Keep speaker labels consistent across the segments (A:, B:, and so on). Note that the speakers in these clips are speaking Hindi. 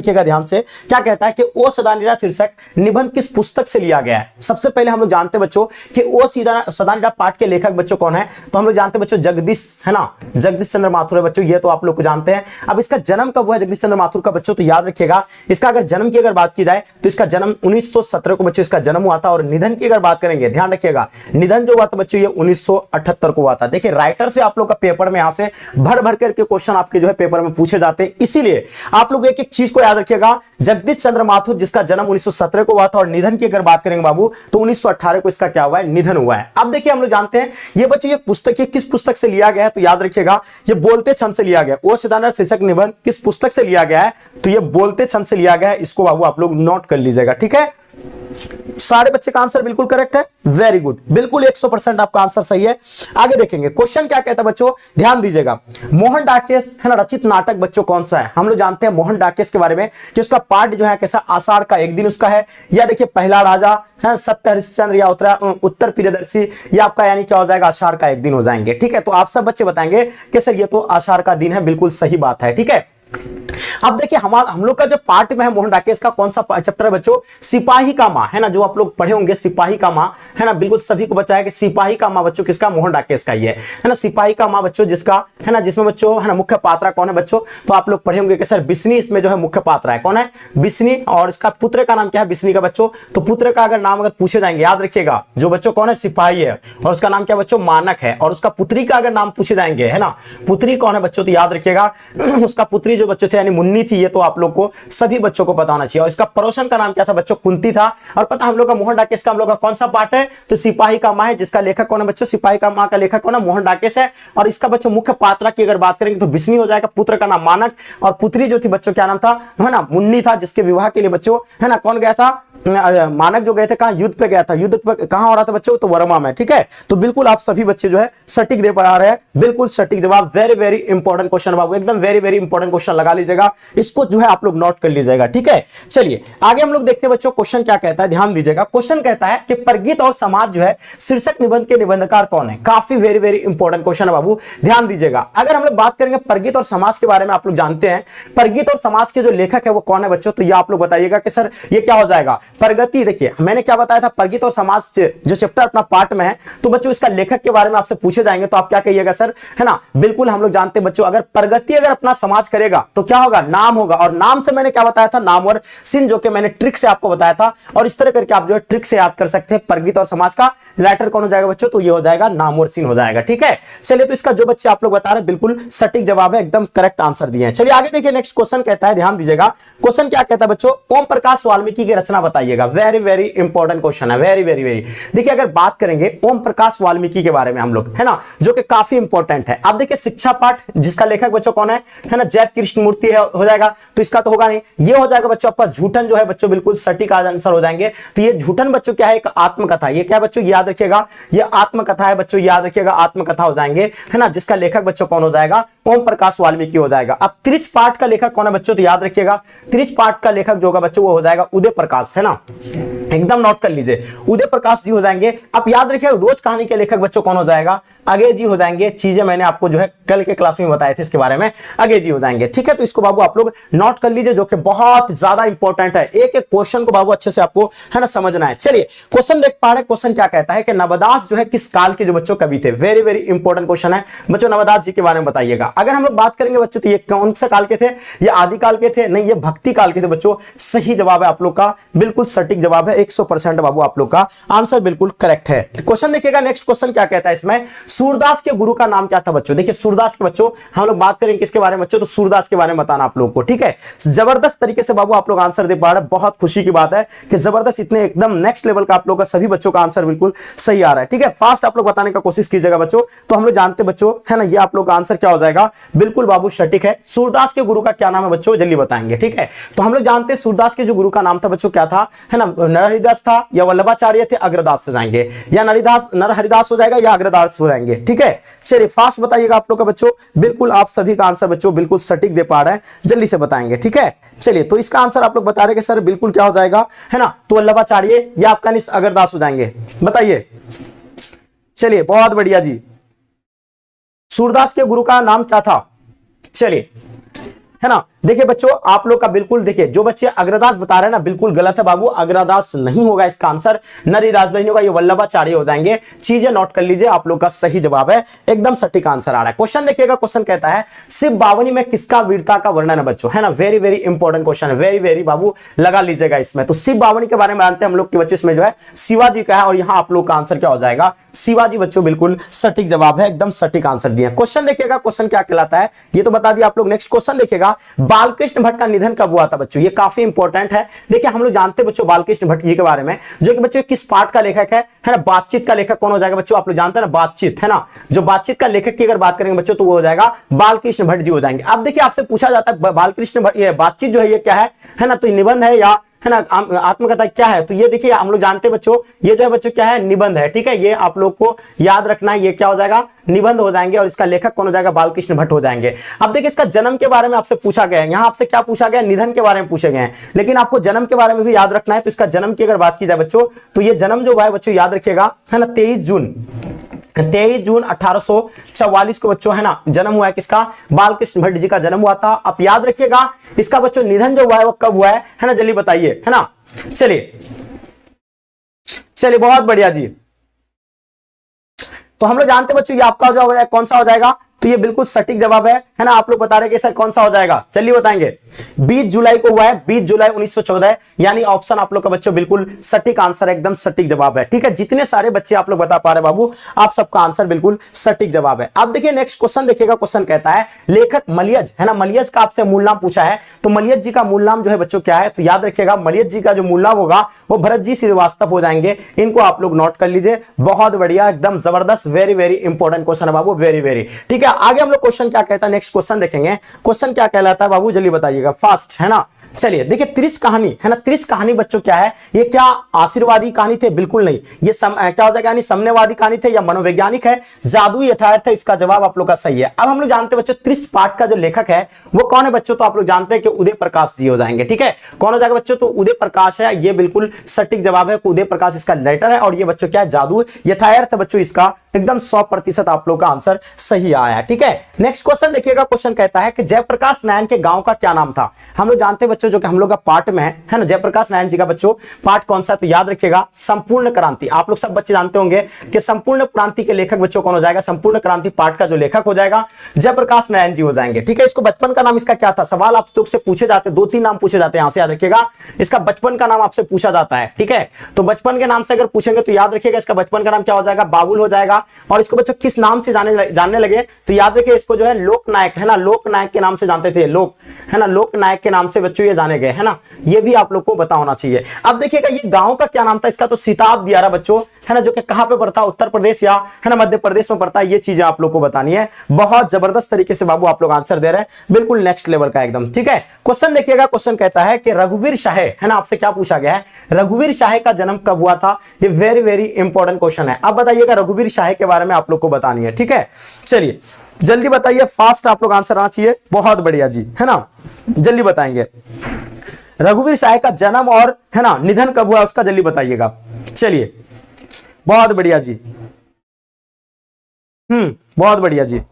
A: देखिएगा ध्यान से, क्या कहता है कि ओ सदानीरा शीर्षक निबंध किस पुस्तक से लिया गया है। सबसे पहले हम लोग जानते हैं बच्चों कि ओ सदानीरा पाठ के लेखक बच्चों कौन है, तो हम लोग जानते हैं बच्चों जगदीश, है ना, जगदीश चंद्र माथुर है बच्चों, ये तो आप लोग को जानते हैं। अब इसका जन्म कब हुआ है जगदीश चंद्र माथुर का बच्चों, तो याद रखिएगा इसका अगर जन्म की अगर बात की जाए तो इसका जन्म 1917 को बच्चों इसका जन्म हुआ था। और निधन की अगर बात करेंगे, ध्यान रखिएगा निधन जो हुआ था बच्चों ये 1978 को हुआ था। देखिए राइटर से आप लोग का पेपर में यहां से भर भर करके क्वेश्चन आपके जो है पेपर में पूछे जाते हैं, इसीलिए आप लोग एक एक चीज को याद रखिएगा। जगदीश चंद्र माथुर जिसका जन्म 1917 को हुआ था और निधन की अगर बात करेंगे बाबू तो 1918 को इसका क्या हुआ है, निधन हुआ है। अब देखिए हम लोग जानते हैं ये बच्चों ये पुस्तक किस पुस्तक से लिया गया है, तो याद रखिएगा ये बोलते छंद से लिया गया। ओ सदानीरा शीर्षक निबंध किस पुस्तक से लिया गया है, तो ये बोलते छंद से लिया गया है। इसको बाबू आप लोग नोट कर लीजिएगा, ठीक है। सारे बच्चे का आंसर बिल्कुल करेक्ट है, वेरी गुड, बिल्कुल 100% आपका आंसर सही है। आगे देखेंगे क्वेश्चन क्या कहता है बच्चों, ध्यान दीजिएगा। मोहन डाकेश है ना रचित नाटक बच्चों कौन सा है। हम लोग जानते हैं मोहन डाकेश के बारे में कि उसका पाठ जो है कैसा, आषाढ़ का एक दिन उसका है, या देखिए पहला राजा है, सत्य हरिश्चंद्र, या उत्तर प्रियदर्शी, या आपका यानी क्या हो जाएगा, आषाढ़ का एक दिन हो जाएंगे, ठीक है। तो आप सब बच्चे बताएंगे कि सर ये तो आषाढ़ का दिन है, बिल्कुल सही बात है, ठीक है। अब देखिए हम लोग का जो पार्ट में है मोहन डाकेश का कौन सा चैप्टर है बच्चों, सिपाही का माँ, है ना, जो आप लोग पढ़े होंगे सिपाही का माँ, है ना, बिल्कुल सभी को बच्चा है कि सिपाही का माँ बच्चों किसका, मोहन डाकेश का ही है ना, सिपाही का माँ बच्चों जिसका है ना, जिसमें बच्चों है ना मुख्य पात्रा कौन है बच्चों, तो आप लोग पढ़े होंगे कि सर बिस्नी इसमें जो है मुख्य पात्रा है, कौन है, बिस्नी। और इसका पुत्र का नाम क्या है, बिस्नी का बच्चों। तो पुत्र का अगर नाम अगर पूछे जाएंगे, याद रखिएगा जो बच्चों कौन है, सिपाही है, और उसका नाम क्या बच्चों, मानक है। और उसका पुत्री का अगर नाम पूछे जाएंगे, है ना, पुत्री कौन है बच्चों, तो याद रखिएगा उसका पुत्री जो बच्चों थे यानी मुन्नी थी, ये तो आप लोग को सभी बच्चों को पता होना चाहिए। और इसका पड़ोसन का नाम क्या था बच्चों, कुंती था। और पता हम लोग का मोहन डाकेश का हम लोग का कौन सा पार्ट है, तो सिपाही का माँ है, जिसका लेखक कौन है बच्चों, सिपाही का माँ का लेखक कौन है, मोहन डाकेश है। और इसका बच्चों मुख्य पात्रा की अगर बात करेंगे तो बिस्नी हो जाएगा, पुत्र का नाम मानक, और पुत्री जो थी बच्चों क्या नाम था, है ना, मुन्नी था, जिसके विवाह के लिए बच्चों है ना कौन गया था, मानक जो गए थे कहां, युद्ध पे गया था। युद्ध पे कहां हो रहा था बच्चों, तो वर्मा में, ठीक है। तो बिल्कुल आप सभी बच्चे जो है सटीक दे पा रहे हैं, बिल्कुल सटीक जवाब, वेरी वेरी इंपॉर्टेंट क्वेश्चन बाबू, एकदम वेरी वेरी इंपॉर्टेंट क्वेश्चन लगा लीजिएगा, इसको जो है आप लोग नोट कर लीजिएगा, ठीक है। चलिए आगे हम लोग देखते हैं बच्चों क्वेश्चन क्या कहता है, ध्यान दीजिएगा। क्वेश्चन कहता है कि परगीत और समाज जो है शीर्षक निबंध के निबंधकार कौन है। काफी वेरी वेरी इंपॉर्टेंट क्वेश्चन है बाबू, ध्यान दीजिएगा। अगर हम लोग बात करेंगे परगीत और समाज के बारे में, आप लोग जानते हैं परगीत और समाज के जो लेखक है वो कौन है बच्चों, तो ये आप लोग बताइएगा कि सर ये क्या हो जाएगा, प्रगति। देखिए मैंने क्या बताया था, परगीत और समाज जो चैप्टर अपना पार्ट में है, तो बच्चों इसका लेखक के बारे में आपसे पूछे जाएंगे तो आप क्या कहिएगा सर, है ना, बिल्कुल हम लोग जानते हैं बच्चों अगर प्रगति अगर अपना समाज करेगा तो क्या होगा, नाम होगा। और नाम से मैंने क्या बताया था, नाम और सिन, जो कि मैंने ट्रिक से आपको बताया था। और इस तरह करके आप जो है ट्रिक से याद कर सकते हैं। परगीत और समाज का राइटर कौन हो जाएगा बच्चों, तो ये हो जाएगा नाम और सिन हो जाएगा, ठीक है। चलिए तो इसका जो बच्चे आप लोग बता रहे हैं बिल्कुल सटीक जवाब है, एकदम करेक्ट आंसर दिए हैं। चलिए आगे देखिए नेक्स्ट क्वेश्चन कहता है, ध्यान दीजिएगा। क्वेश्चन क्या कहता है बच्चों, ओम प्रकाश वाल्मीकि की रचना बताइएगा। वेरी वेरी इंपॉर्टेंट क्वेश्चन है, वेरी वेरी वेरी। देखिए अगर बात करेंगे ओम प्रकाश वाल्मीकि के बारे में हम लोग, है ना, जो कि काफी इंपॉर्टेंट है। अब देखिए शिक्षा पाठ जिसका लेखक बच्चों कौन है ना, जय कृष्ण मूर्ति हो जाएगा, तो इसका तो होगा नहीं, ये हो जाएगा बच्चों आपका झूठन जो है बच्चों, बिल्कुल सटीक आंसर हो जाएंगे। तो ये झूठन बच्चों क्या है, एक आत्मकथा। ये क्या बच्चों याद रखिएगा, ये आत्मकथा है बच्चों, याद रखिएगा आत्मकथा हो जाएंगे, है ना, जिसका लेखक बच्चों कौन हो जाएगा, ओम प्रकाश वाल्मीकि हो जाएगा। अब त्रिश पाठ का लेखक कौन है बच्चों, तो याद रखिएगा त्रिश पाठ का लेखक जो होगा बच्चों वो हो जाएगा उदय प्रकाश, है ना, एकदम नोट कर लीजिए, उदय प्रकाश जी हो जाएंगे। अब याद रखिएगा रोज कहानी के लेखक बच्चों कौन हो जाएगा, अगे जी हो जाएंगे। चीजें मैंने आपको जो है कल के क्लास में बताए थे इसके बारे में, अगे जी हो जाएंगे, ठीक है। तो इसको बाबू आप लोग नोट कर लीजिए, जो कि बहुत ज्यादा इंपॉर्टेंट है। एक एक क्वेश्चन को बाबू अच्छे से आपको है ना समझना है। चलिए क्वेश्चन देख पा रहे, क्वेश्चन क्या कहता है कि नवदास जो है किस काल के जो बच्चों कवि थे। वेरी वेरी इंपॉर्टेंट क्वेश्चन है बच्चों, नवदास जी के बारे में बताइएगा। अगर हम लोग बात करेंगे बच्चों तो ये कौन से काल के थे, ये आदिकाल के थे, नहीं ये भक्ति काल के थे बच्चों। सही जवाब है आप लोग का, बिल्कुल सटीक जवाब है, 100% बाबू आप लोग का आंसर बिल्कुल करेक्ट है। क्वेश्चन देखिएगा नेक्स्ट क्वेश्चन क्या कहता है इसमें, सूरदास के गुरु का नाम क्या था बच्चों। देखिए सूरदास के बच्चों हम लोग बात करेंगे किसके बारे में बच्चों, तो सूरदास के बारे में बताना आप लोग को, ठीक है। जबरदस्त तरीके से बाबू आप लोग आंसर दे पा रहे हैं, बहुत खुशी की बात है कि जबरदस्त इतने एकदम नेक्स्ट लेवल का आप लोग का सभी बच्चों का आंसर बिल्कुल सही आ रहा है, ठीक है। फास्ट आप लोग बताने का कोशिश कीजिएगा बच्चों। तो हम लोग जानते बच्चों है ना, ये आप लोग का आंसर क्या हो जाएगा, बिल्कुल बाबू सटीक है। सूरदास के गुरु का क्या नाम है बच्चों, जल्दी बताएंगे, ठीक है। तो हम लोग जानते हैं सूरदास के जो गुरु का नाम था बच्चों क्या था, है ना, नरहरिदास था या वल्लभाचार्य थे, अग्रदास से जाएंगे, या नरहरिदास हो जाएगा या अग्रदास हो जाएंगे, ठीक है। चलिए फास्ट बताइएगा आप लोग का बच्चों, बिल्कुल आप सभी का आंसर बच्चों बिल्कुल सटीक दे पा रहे हैं, जल्दी से बताएंगे, ठीक है। चलिए तो इसका आंसर आप लोग बता रहे हैं सर बिल्कुल क्या हो जाएगा, है ना, तो वल्लभाचार्य या आपका अग्रदास हो जाएंगे, बताइए। चलिए बहुत बढ़िया जी, सूरदास के गुरु का नाम क्या था, चलिए, है ना। देखिए बच्चों आप लोग का बिल्कुल देखिए जो बच्चे अग्रदास बता रहे हैं ना बिल्कुल गलत है बाबू, अग्रदास नहीं होगा इसका आंसर, नरिदास भी नहीं होगा, ये वल्लभाचार्य हो जाएंगे। चीजें नोट कर लीजिए, आप लोग का सही जवाब है, एकदम सटीक आंसर आ रहा है। क्वेश्चन देखिएगा, क्वेश्चन कहता है शिव बावनी में किसका वीरता का वर्णन है बच्चों, है ना, वेरी वेरी इंपॉर्टेंट क्वेश्चन है, वेरी वेरी बाबू लगा लीजिएगा इसमें। तो शिव बावनी के बारे में जानते हैं हम लोग के बच्चे, इसमें जो है शिवाजी का है और यहां आप लोग का आंसर क्या हो जाएगा, शिवाजी बच्चों, बिल्कुल सटीक जवाब है, एकदम सटीक आंसर दिया। क्वेश्चन देखिएगा, क्वेश्चन क्या कहलाता है ये तो बता दिया आप लोग। नेक्स्ट क्वेश्चन देखिएगा, बालकृष्ण भट्ट का निधन कब हुआ था बच्चों, ये काफी इंपॉर्टेंट है। देखिए हम लोग जानते हैं बच्चों बालकृष्ण भट्ट जी के बारे में, जो कि बच्चों किस पार्ट का लेखक है ना, बातचीत का लेखक कौन हो जाएगा बच्चों, आप लोग जानते हैं ना बातचीत, है ना, जो बातचीत का लेखक की अगर बात करेंगे बच्चों तो वो हो जाएगा बालकृष्ण भट्ट जी हो जाएंगे। अब देखिए आपसे पूछा जाता है बालकृष्ण भट्ट, ये बातचीत जो है ये क्या है ना, तो निबंध है या है ना आत्मकथा क्या है, तो ये देखिए हम लोग जानते हैं बच्चों ये जो है बच्चों क्या है, निबंध है, ठीक है, ये आप लोग को याद रखना है, ये क्या हो जाएगा, निबंध हो जाएंगे और इसका लेखक कौन हो जाएगा, बालकृष्ण भट्ट हो जाएंगे। अब देखिए इसका जन्म के बारे में आपसे पूछा गया है, यहां आपसे क्या पूछा गया, निधन के बारे में पूछे गए हैं, लेकिन आपको जन्म के बारे में भी याद रखना है। तो इसका जन्म की अगर बात की जाए बच्चों तो ये जन्म जो हुआ है बच्चों याद रखिएगा, है ना, 23 जून 1844 को बच्चों है ना जन्म हुआ है किसका, बालकृष्ण भट्ट जी का जन्म हुआ था। आप याद रखिएगा इसका बच्चों निधन जो हुआ है वो कब हुआ है ना, जल्दी बताइए, है ना। चलिए बहुत बढ़िया जी। तो हम लोग जानते बच्चों ये आपका हो जाएगा, कौन सा हो जाएगा, तो ये बिल्कुल सटीक जवाब है ना, आप लोग बता रहे कि सर कौन सा हो जाएगा, चलिए बताएंगे। 20 जुलाई को हुआ है, 20 जुलाई 1914, यानी ऑप्शन आप लोग का बच्चों बिल्कुल सटीक आंसर है, एकदम सटीक जवाब है, ठीक है। जितने सारे बच्चे आप लोग बता पा रहे बाबू, आप सबका आंसर बिल्कुल सटीक जवाब है। अब देखिए नेक्स्ट क्वेश्चन देखिएगा, क्वेश्चन कहता है लेखक मलयज, है ना, मलयज का आपसे मूल नाम पूछा है, तो मलयज जी का मूल नाम जो है बच्चों क्या है, तो याद रखिएगा मलयज जी का जो मूल नाम होगा वो भरत जी श्रीवास्तव हो जाएंगे, इनको आप लोग नोट कर लीजिए, बहुत बढ़िया, एकदम जबरदस्त, वेरी वेरी इंपॉर्टेंट क्वेश्चन है बाबू, वेरी वेरी, ठीक है। आगे हम लोग क्वेश्चन क्या कहता है, नेक्स्ट क्वेश्चन देखेंगे, क्वेश्चन क्या कहलाता है बाबू, जल्दी बताइएगा फास्ट, है ना। चलिए देखिए त्रिश कहानी, है ना, त्रिश कहानी बच्चों क्या है, ये क्या आशीर्वादी कहानी थे, बिल्कुल नहीं, ये क्या हो जाएगा, यानी साम्यवादी कहानी थे या मनोवैज्ञानिक है, जादू यथार्थ है, इसका जवाब आप लोग का सही है। अब हम लोग जानते हैं बच्चों त्रिश पाठ का जो लेखक है वो कौन है बच्चों, तो आप लोग जानते हैं कि उदय प्रकाश जी हो जाएंगे, ठीक है। कौन हो जाएगा बच्चों, तो उदय प्रकाश है, ये बिल्कुल सटीक जवाब है, उदय प्रकाश इसका लेटर है, और ये बच्चों क्या है, जादू यथार्थ बच्चों, इसका एकदम 100% आप लोग का आंसर सही आया है, ठीक है। नेक्स्ट क्वेश्चन देखिएगा, क्वेश्चन कहता है कि जयप्रकाश नारायण के गांव का क्या नाम था। हम लोग जानते हैं बच्चों जो कि हम लोग का पार्ट में है ना, जयप्रकाश नारायण जी का बच्चों पार्ट कौन सा है, तो याद रखिएगा संपूर्ण क्रांति। आप लोग सब बच्चे जानते होंगे कि संपूर्ण क्रांति के लेखक बच्चों कौन हो जाएगा, संपूर्ण क्रांति पार्ट का जो लेखक हो जाएगा जयप्रकाश नारायण जी हो जाएंगे, ठीक है। इसको बचपन का नाम इसका क्या था, सवाल आप लोग से पूछे जाते हैं, 2-3 नाम पूछे जाते हैं, यहां से याद रखिएगा इसका बचपन का नाम आपसे पूछा जाता है, ठीक है। तो बचपन के नाम से अगर पूछेंगे तो याद रखिएगा इसका बचपन का नाम क्या हो जाएगा, बाबुल हो जाएगा। और इसको बच्चों किस नाम से जानने लगे, तो याद रखिए इसको जो है लोकनायक, है ना, लोकनायक के नाम से जानते थे, लोक, है ना, लोकनायक के नाम से बच्चों ये जाने गए, है ना, ये भी आप लोग को पता होना चाहिए। अब देखिएगा ये गांव का क्या नाम था, इसका तो सिताब दियारा बच्चों, है ना, जो कि कहां पे पड़ता है, उत्तर प्रदेश या है ना मध्य प्रदेश में पड़ता है, ये चीजें आप लोग को बतानी है। बहुत जबरदस्त तरीके से बाबू आप लोग आंसर दे रहे हैं, बिल्कुल नेक्स्ट लेवल का एकदम, ठीक है। क्वेश्चन देखिएगा, क्वेश्चन कहता है कि रघुवीर शाह, है ना, आपसे क्या पूछा गया है, रघुवीर शाह का जन्म कब हुआ था, ये वेरी वेरी इंपॉर्टेंट क्वेश्चन है। अब बताइएगा रघुवीर शाह के बारे में आप लोग को बतानी है, ठीक है। चलिए जल्दी बताइए, फास्ट आप लोग आंसर आना चाहिए, बहुत बढ़िया जी, है ना, जल्दी बताएंगे रघुवीर शाह का जन्म और है ना निधन कब हुआ उसका जल्दी बताइएगा। चलिए बहुत बढ़िया जी, बहुत बढ़िया जी।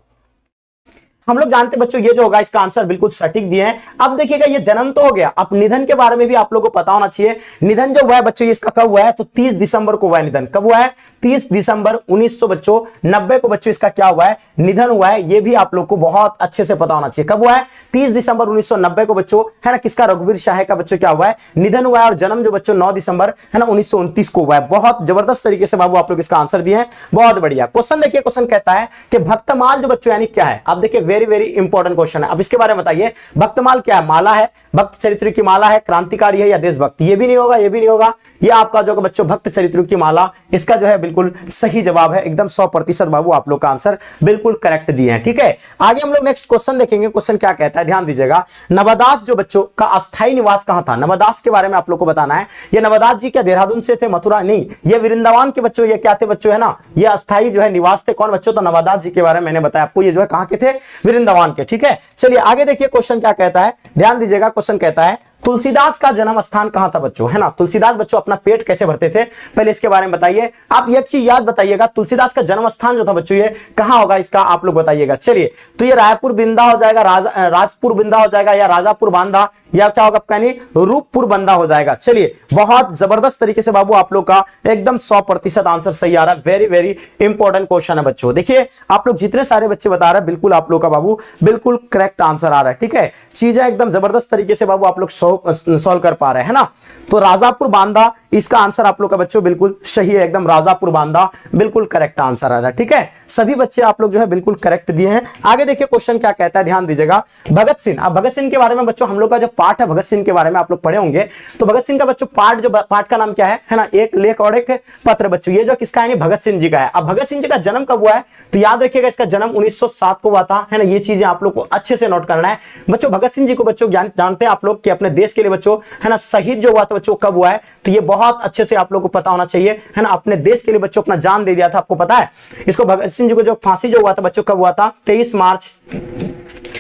A: हम लोग जानते बच्चों ये जो होगा इसका आंसर बिल्कुल सटीक दिए हैं। अब देखिएगा ये जन्म तो हो गया, अब निधन के बारे में भी आप लोगों को पता होना चाहिए। निधन जो हुआ है बच्चों इसका कब हुआ है, तो 30 दिसंबर को हुआ है निधन। कब हुआ है, 30 दिसंबर 1990 को बच्चों इसका क्या हुआ है, निधन हुआ है। ये भी आप लोग को बहुत अच्छे से पता होना चाहिए, कब हुआ है, 30 दिसंबर 1990 को बच्चों, है ना, किसका, रघुवीर शाह का बच्चों क्या हुआ है, निधन हुआ है। और जन्म जो बच्चों 9 दिसंबर है ना 1929 को हुआ है। बहुत जबरदस्त तरीके से बाबू आप लोग इसका आंसर दिए हैं, बहुत बढ़िया। क्वेश्चन देखिए, क्वेश्चन कहता है कि भक्तमाल जो बच्चों यानी क्या है। आप देखिए वेरी वेरी इंपॉर्टेंट क्वेश्चन है। अब इसके बारे में बताइए, भक्तमाल क्या है, माला है, भक्त चरित्र की माला है, क्रांतिकारी है या देशभक्त, ये भी नहीं होगा, ये भी नहीं होगा, ये आपका जो बच्चों भक्त चरित्र की माला, इसका जो है बिल्कुल सही जवाब है, एकदम 100% बाबू आप लोग का आंसर बिल्कुल करेक्ट दिए हैं, ठीक है। आगे हम लोग नेक्स्ट क्वेश्चन देखेंगे। क्वेश्चन क्या कहता है, ध्यान दीजिएगा, नवादास जो बच्चों का अस्थायी निवास कहां था, नवादास के बारे में आप लोग को बताना है। ये नवादास जी क्या देहरादून से थे, मथुरा नहीं, ये वृंदावन के बच्चों, ये क्या थे बच्चों, है ना, ये अस्थायी जो है निवास थे, कौन बच्चों, तो नवादास जी के बारे में मैंने बताया आपको, ये जो है कहां के थे, वृंदावन के, ठीक है। चलिए आगे देखिए क्वेश्चन क्या कहता है, ध्यान दीजिएगा। क्वेश्चन कहता है तुलसीदास का जन्म स्थान कहां था बच्चों, है ना। तुलसीदास बच्चों अपना पेट कैसे भरते थे, पहले इसके बारे में बताइए। आप एक चीज याद बताइएगा, तुलसीदास का जन्म स्थान जो था बच्चों ये कहां होगा, इसका आप लोग बताइएगा। चलिए, तो ये रायपुर बिंदा हो जाएगा, राजपुर बिंदा हो जाएगा, या राजापुर बांदा, या क्या होगा आपका रूपपुर बंदा हो जाएगा। चलिए, बहुत जबरदस्त तरीके से बाबू आप लोग का एकदम 100% आंसर सही आ रहा है। वेरी वेरी इंपॉर्टेंट क्वेश्चन है बच्चों। देखिए, आप लोग जितने सारे बच्चे बता रहे हैं बिल्कुल आप लोग का बाबू बिल्कुल करेक्ट आंसर आ रहा है। ठीक है, चीजें एकदम जबरदस्त तरीके से बाबू आप लोग सॉल्व कर पा रहे हैं, है ना। तो राजापुर बांदा इसका आंसर आप लोग का बच्चों बिल्कुल सही है, एकदम राजापुर बांदा बिल्कुल करेक्ट आंसर आ रहा है। ठीक है, सभी बच्चे आप लोग जो है बिल्कुल करेक्ट दिए हैं। आगे देखिए क्वेश्चन क्या कहता है, ध्यान दीजिएगा। भगत सिंह, अब भगत सिंह के बारे में बच्चों हम लोग का जो पार्ट है भगत सिंह के बारे में आप लोग पढ़े होंगे। तो भगत सिंह का बच्चों पार्ट का नाम क्या है ना, एक लेख और एक पत्र बच्चों। ये जो किसका है, भगत सिंह जी का है। अब भगत सिंह जी का जन्म कब हुआ है, तो याद रखिएगा इसका जन्म 1907 को हुआ था, है ना। ये चीजें आप लोग को अच्छे से नोट करना है बच्चों। भगत सिंह जी को बच्चों जानते हैं आप लोग कि अपने देश के लिए बच्चों, है ना, शहीद जो हुआ था बच्चों कब हुआ है, तो ये बहुत अच्छे से आप लोग को पता होना चाहिए, है ना। अपने देश के लिए बच्चों अपना जान दे दिया था, आपको पता है। इसको भगत सिंह जी को जो फांसी जो हुआ था बच्चों कब हुआ था, 23 मार्च,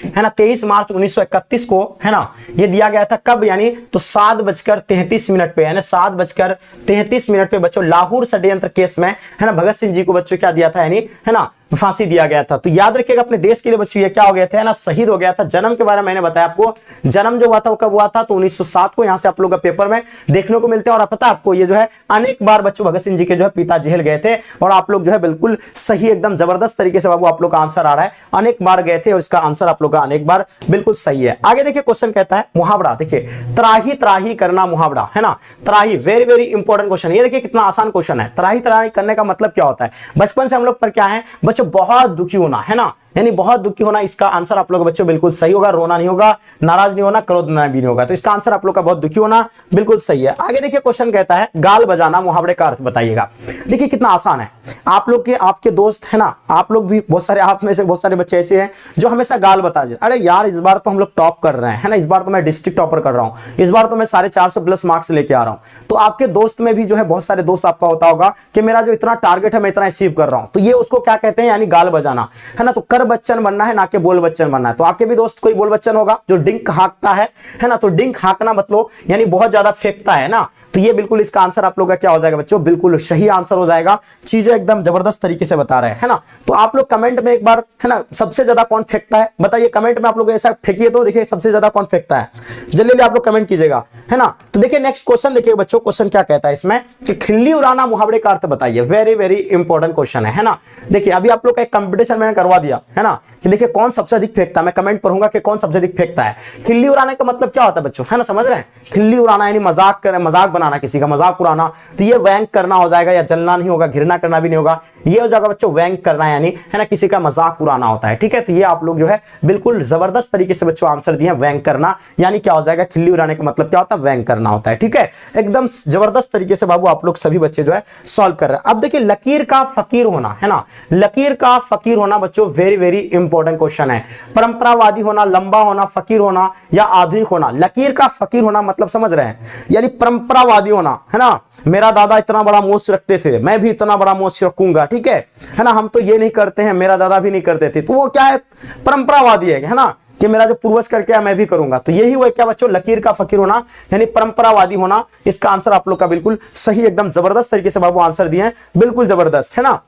A: है ना, 23 मार्च 1931 को, है ना, ये दिया गया था। कब, यानी तो 7:33 पे, यानी 7:33 पे बच्चों लाहौर षड्यंत्र केस में, है ना, भगत सिंह जी को बच्चों क्या दिया था, यानी, है ना, फांसी दिया गया था। तो याद रखिएगा अपने देश के लिए बच्चों ये क्या हो गया था, है ना, शहीद हो गया था। जन्म के बारे में मैंने बताया आपको, जन्म जो हुआ था वो कब हुआ था, तो 1907 को। यहां से आप लोग का पेपर में देखने को मिलते हैं। और पता है आपको ये जो है अनेक बार बच्चों भगत सिंह जी के जो है पिता जेल गए थे, और आप लोग जो है बिल्कुल सही एकदम जबरदस्त तरीके से बाबू आप लोग का आंसर आ रहा है। अनेक बार गए थे और इसका आंसर आप लोग का अनेक बार बिल्कुल सही है। आगे देखिए क्वेश्चन कहता है मुहावरा। देखिए, त्राही त्राही करना मुहावरा, है ना। त्राही वेरी वेरी इंपॉर्टेंट क्वेश्चन। ये देखिए कितना आसान क्वेश्चन है। त्राही त्राही करने का मतलब क्या होता है, बचपन से हम लोग पर क्या है बच्चों, बहुत दुखी होना, है ना, यानी बहुत दुखी होना। इसका आंसर आप लोग बच्चों बिल्कुल सही होगा। रोना नहीं होगा, नाराज नहीं होना, क्रोध भी नहीं होगा। तो इसका आंसर आप लोग का बहुत दुखी होना बिल्कुल सही है। आगे देखिए क्वेश्चन कहता है गाल बजाना मुहावरे का अर्थ बताइएगा। देखिए कितना आसान है। आप लोग के आपके दोस्त, है ना, आप लोग भी बहुत सारे, आप में से बहुत सारे बच्चे ऐसे हैं जो हमेशा गाल बता दे, अरे यार इस बार तो हम लोग टॉप कर रहे हैं, है ना, इस बार तो मैं डिस्ट्रिक्ट टॉपर कर रहा हूं, इस बार तो मैं 450+ मार्क्स लेके आ रहा हूं। तो आपके दोस्त में भी जो है बहुत सारे दोस्त आपका होता होगा कि मेरा जो इतना टारगेट है मैं इतना अचीव कर रहा हूं। तो ये उसको क्या कहते हैं, यानी गाल बजाना, है ना। तो कर बच्चन बनना है, ना कि बोल बच्चन बनना है। तो आपके भी दोस्त कोई बोल बच्चन होगा जो डिंक हाँकता है ना। तो डिंक हाँकना मतलब यानी बहुत ज्यादा फेंकता है ना। तो ये बिल्कुल इसका आंसर आप लोग का क्या हो जाएगा बच्चों, बिल्कुल सही आंसर हो जाएगा। चीजें एकदम जबरदस्त तरीके से बता रहे हैं, है ना। तो आप लोग कमेंट में एक बार, है ना, सबसे ज्यादा कौन फेंकता है बताइए कमेंट में। आप लोग ऐसा फेंकिए तो देखिए सबसे ज्यादा कौन फेंकता है, जल्दी आप लोग कमेंट कीजिएगा, है ना। तो देखिए नेक्स्ट क्वेश्चन देखिए बच्चों, क्वेश्चन क्या कहता है इसमें कि खिल्ली उड़ाना मुहावरे का अर्थ बताइए। वेरी वेरी इंपॉर्टेंट क्वेश्चन है ना। देखिए अभी आप लोग का एक कंपटीशन मैंने करवा दिया, है ना, कि देखिए कौन सबसे अधिक फेंकता है। मैं कमेंट पढ़ूंगा कि कौन सबसे अधिक फेंकता है। खिल्ली उड़ाने का मतलब क्या होता है बच्चों, है ना, समझ रहे हैं। खिल्ली उड़ाना यानी मजाक कर, मजाक बनाना, किसी का मजाक उड़ाना। तो ये व्यंग करना हो जाएगा, या जलना नहीं होगा, घृणा करना भी नहीं होगा। ये हो जाएगा बच्चों व्यंग करना, यानी, है ना, किसी का मजाक उड़ाना होता है। ठीक है, तो ये आप लोग जो है बिल्कुल जबरदस्त तरीके से बच्चों आंसर दिए। व्यंग करना यानी क्या हो जाएगा, खिल्ली उड़ाने का मतलब क्या होता है, व्यंग करना होता है। ठीक है, एकदम जबरदस्त तरीके से बाबू आप लोग सभी बच्चे जो है सॉल्व कर रहे हैं। अब देखिए लकीर का फकीर होना, है ना, लकीर का फकीर होना बच्चों वेरी वेरी इंपॉर्टेंट क्वेश्चन है। परंपरावादी होना, लंबा होना, फकीर होना, या आधुनिक होना। लकीर का फकीर होना मतलब समझ रहे हैं, यानी परंपरावादी होना, है ना। मेरा दादा इतना बड़ा मूछ रखते थे, मैं भी इतना बड़ा मूछ रखूंगा। ठीक है ना, हम तो ये नहीं करते हैं, मेरा दादा भी नहीं करते थे। तो वो क्या है, परंपरावादी है ना, कि मेरा जो पूर्वज करके आया मैं भी करूंगा। तो यही हुआ क्या बच्चों, लकीर का फकीर होना यानी परंपरावादी होना। इसका आंसर आप लोग का बिल्कुल सही, एकदम जबरदस्त तरीके से बाबू आंसर दिए हैं, बिल्कुल जबरदस्त, है ना।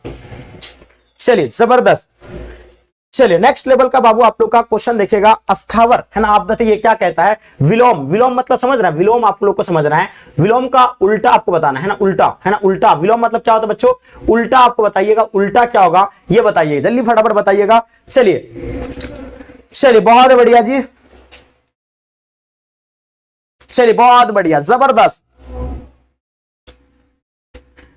A: चलिए जबरदस्त। चलिए नेक्स्ट लेवल का बाबू आप लोग का क्वेश्चन देखिएगा, अस्थावर, है ना। आप बताइए क्या कहता है विलोम। विलोम मतलब समझ रहे हैं, विलोम आप लोग को समझना है। विलोम का उल्टा आपको बताना है ना, उल्टा, है ना, उल्टा। विलोम मतलब क्या होता है बच्चों, उल्टा आपको बताइएगा। उल्टा क्या होगा ये बताइए, जल्दी फटाफट बताइएगा। चलिए बहुत बढ़िया जी, चलिए बहुत बढ़िया, जबरदस्त।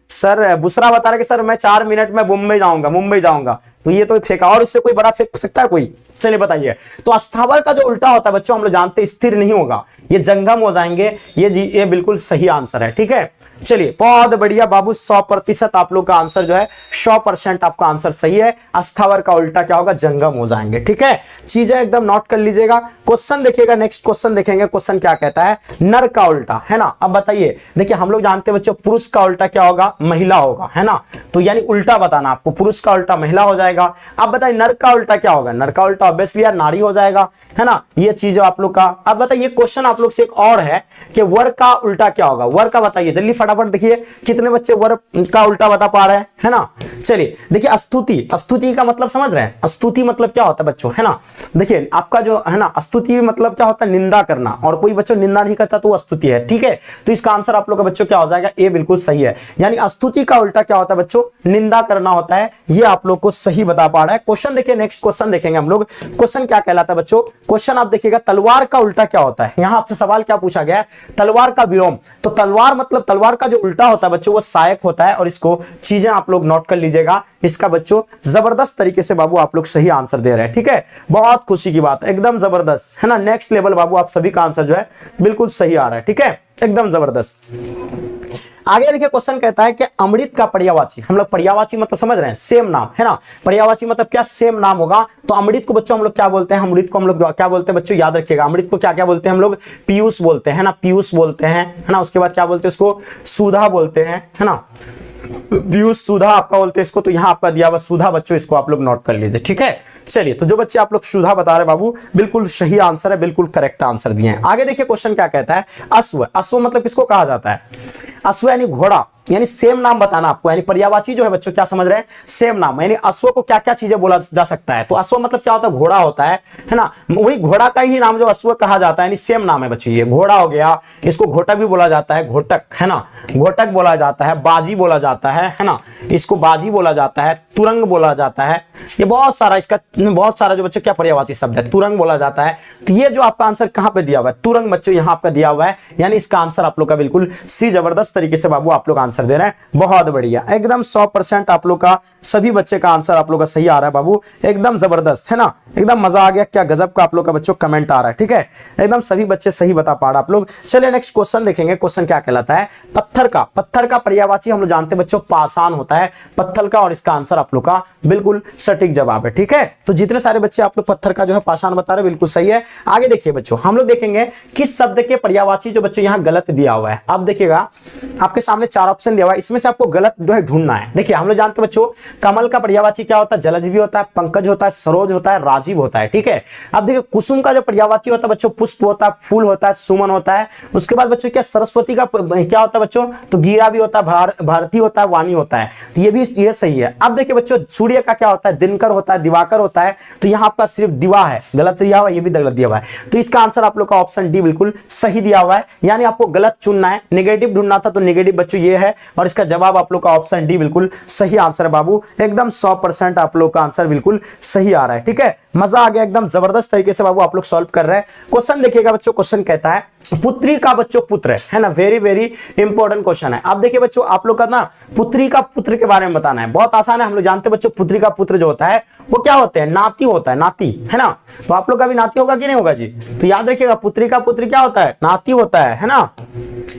A: सर बुसरा बता रहे कि सर मैं 4 मिनट में मुंबई जाऊंगा, मुंबई जाऊंगा। तो ये तो फेंका, और इससे कोई बड़ा फेंक सकता है कोई। चलिए बताइए। तो अस्थावर का जो उल्टा होता है बच्चों हम लोग जानते हैं, स्थिर नहीं होगा, ये जंगम हो जाएंगे। ये बिल्कुल सही आंसर है। ठीक है, चलिए बहुत बढ़िया बाबू, 100% आप लोग का आंसर जो है 100% आपका आंसर सही है। अस्थावर का उल्टा क्या होगा, जंगम हो जाएंगे। ठीक है, चीजें एकदम नोट कर लीजिएगा। क्वेश्चन देखिएगा, नेक्स्ट क्वेश्चन देखेंगे। क्वेश्चन क्या कहता है, नर का उल्टा, है ना। अब बताइए, देखिए हम लोग जानते हैं बच्चों पुरुष का उल्टा क्या होगा, महिला होगा, है ना। तो यानी उल्टा बताना आपको, पुरुष का उल्टा महिला हो जाएगा। अब बताइए नर का उल्टा क्या होगा, नर का उल्टा ऑब्वियसली यार नारी हो जाएगा, है ना। ये चीज आप लोग का। अब बताइए क्वेश्चन आप लोग से एक और है कि वर का उल्टा क्या होगा, वर का बताइए जल्दी फटाफट। देखिए कितने बच्चे वर का उल्टा बता पा रहे हैं, है ना। चलिए देखिए स्तुति, स्तुति का मतलब समझ रहे हैं, स्तुति मतलब क्या होता है बच्चों, है ना। देखिए आपका जो है ना स्तुति मतलब क्या होता है, निंदा करना, और कोई बच्चों निंदा नहीं करता तो वो स्तुति है। ठीक है, तो इसका आंसर आप लोग का बच्चों क्या हो जाएगा, ए बिल्कुल सही है। यानी स्तुति का उल्टा क्या होता है बच्चों, निंदा करना होता है। ये आप लोग को सही बता पा रहा है। क्वेश्चन देखिए, नेक्स्ट क्वेश्चन देखेंगे हम लोग। क्वेश्चन क्या कहलाता है बच्चों, क्वेश्चन आप देखिएगा तलवार का उल्टा क्या होता है। यहां आपसे सवाल क्या पूछा गया है, तलवार का विलोम। तो तलवार मतलब तलवार का जो उल्टा होता है बच्चों वो सहायक होता है। और इसको चीजें आप लोग नोट कर लीजिएगा। इसका बच्चों जबरदस्त तरीके से बाबू आप लोग सही आंसर दे रहे हैं। ठीक है, बहुत खुशी की बात, एकदम जबरदस्त, है ना। नेक्स्ट लेवल बाबू, आप सभी का आंसर जो है बिल्कुल सही आ रहा है। ठीक है, एकदम जबरदस्त। आगे देखिए क्वेश्चन कहता है कि अमृत का पर्यायवाची, हम लोग पर्यायवाची मतलब समझ रहे हैं, सेम नाम, है ना। पर्यायवाची मतलब क्या, सेम नाम होगा। तो अमृत को बच्चों हम लोग क्या बोलते हैं, अमृत को हम लोग क्या बोलते हैं बच्चों, याद रखिएगा। अमृत को क्या क्या बोलते हैं हम लोग, पीयूष बोलते हैं ना, पीयूष बोलते हैं, है ना। उसके बाद क्या बोलते हैं उसको, सुधा बोलते हैं, है ना। पीयूष सुधा आपका बोलते हैं इसको। तो यहाँ आपका दिया हुआ सुधा बच्चों, इसको आप लोग नोट कर लीजिए। ठीक है, चलिए तो जो बच्चे आप लोग सुधा बता रहे बाबू बिल्कुल सही आंसर है, बिल्कुल करेक्ट आंसर दिए हैं। आगे देखिए क्वेश्चन क्या कहता है, अश्व। अश्व मतलब किसको कहा जाता है, अश्व यानी घोड़ा, यानी सेम नाम बताना आपको। यानी पर्यायवाची जो है बच्चों क्या समझ रहे हैं, सेम नाम। यानी अश्व को क्या क्या चीजें बोला जा सकता है। तो अश्व मतलब क्या होता है, घोड़ा होता है ना। वही घोड़ा का ही नाम जो अश्व कहा जाता है, यानी सेम नाम है बच्चों। ये घोड़ा हो गया, इसको घोटक भी बोला जाता है, घोटक, है ना, घोटक बोला जाता है, बाजी बोला जाता है ना, इसको बाजी बोला जाता है, तुरंग बोला जाता है। ये बहुत सारा इसका बहुत सारा जो बच्चों क्या पर्यायवाची शब्द है, तुरंग बोला जाता है। तो ये जो आपका आंसर कहां पे दिया हुआ है, तुरंग बच्चों यहाँ आपका दिया हुआ है। यानी इसका आंसर आप लोग का बिल्कुल सी, जबरदस्त तरीके से बाबू आप लोग आंसर दे रहे हैं, बहुत बढ़िया, एकदम 100% आप लोग का सभी बच्चे का आंसर आप लोग का सही आ रहा है बाबू, एकदम जबरदस्त, है ना। एकदम मजा आ गया, क्या गजब का आप लोग का बच्चों कमेंट आ रहा है। ठीक है, एकदम सभी बच्चे सही बता पा रहे आप लोग। चलिए नेक्स्ट क्वेश्चन देखेंगे। क्वेश्चन क्या कहलाता है, पत्थर का। पत्थर का पर्यायवाची हम लोग जानते हैं बच्चों पाषाण होता है, पत्थर का। और इसका आंसर आप लोग का बिल्कुल सटीक जवाब है। ठीक है, तो जितने सारे बच्चे आप लोग पत्थर का जो है पाषाण बता रहे बिल्कुल सही है। आगे देखिए बच्चों, हम लोग देखेंगे किस शब्द के पर्यायवाची जो बच्चों यहाँ गलत दिया हुआ है। आप देखिएगा आपके सामने 4 ऑप्शन दिया हुआ है, इसमें से आपको गलत जो है ढूंढना है। देखिए हम लोग जानते हैं बच्चों कमल का पर्यायवाची क्या होता है, जलज भी होता है, पंकज होता है, सरोज होता है, राजीव होता है। ठीक है, अब देखिए कुसुम का जो पर्यायवाची होता है बच्चों पुष्प होता है, फूल होता है, सुमन होता है। उसके बाद बच्चों क्या सरस्वती का क्या होता है बच्चों, तो गीरा भी होता है, भारती होता है, वाणी होता है। तो ये सही है। अब देखिए बच्चों सूर्य का क्या होता है, दिनकर होता है, दिवाकर होता है। तो यहाँ आपका सिर्फ दिवा है, गलत दिया हुआ है, ये भी गलत दिया हुआ है। तो इसका आंसर आप लोग का ऑप्शन डी बिल्कुल सही दिया हुआ है। यानी आपको गलत चुनना है, नेगेटिव ढूंढना था तो नेगेटिव बच्चों ये है। और इसका जवाब आप लोग का ऑप्शन डी बिल्कुल सही आंसर है बाबू, एकदम 100% आप लोग का आंसर बिल्कुल सही आ रहा है। ठीक है, मजा आ गया, एकदम जबरदस्त तरीके से बाबू आप लोग सॉल्व कर रहे हैं। क्वेश्चन देखिएगा बच्चों, क्वेश्चन कहता है पुत्री का बच्चों पुत्र है ना, वेरी वेरी इंपॉर्टेंट क्वेश्चन है। अब देखिए बच्चों आप लोग का ना पुत्री का पुत्र के बारे में बताना है, बहुत आसान है। हम लोग जानते हैं बच्चों पुत्री का पुत्र जो होता है वो क्या होते हैं, नाती होता है, नाती, है ना। तो आप लोग का भी नाती होगा कि नहीं होगा जी, तो याद रखिएगा पुत्री का पुत्र क्या होता है, नाती होता है ना।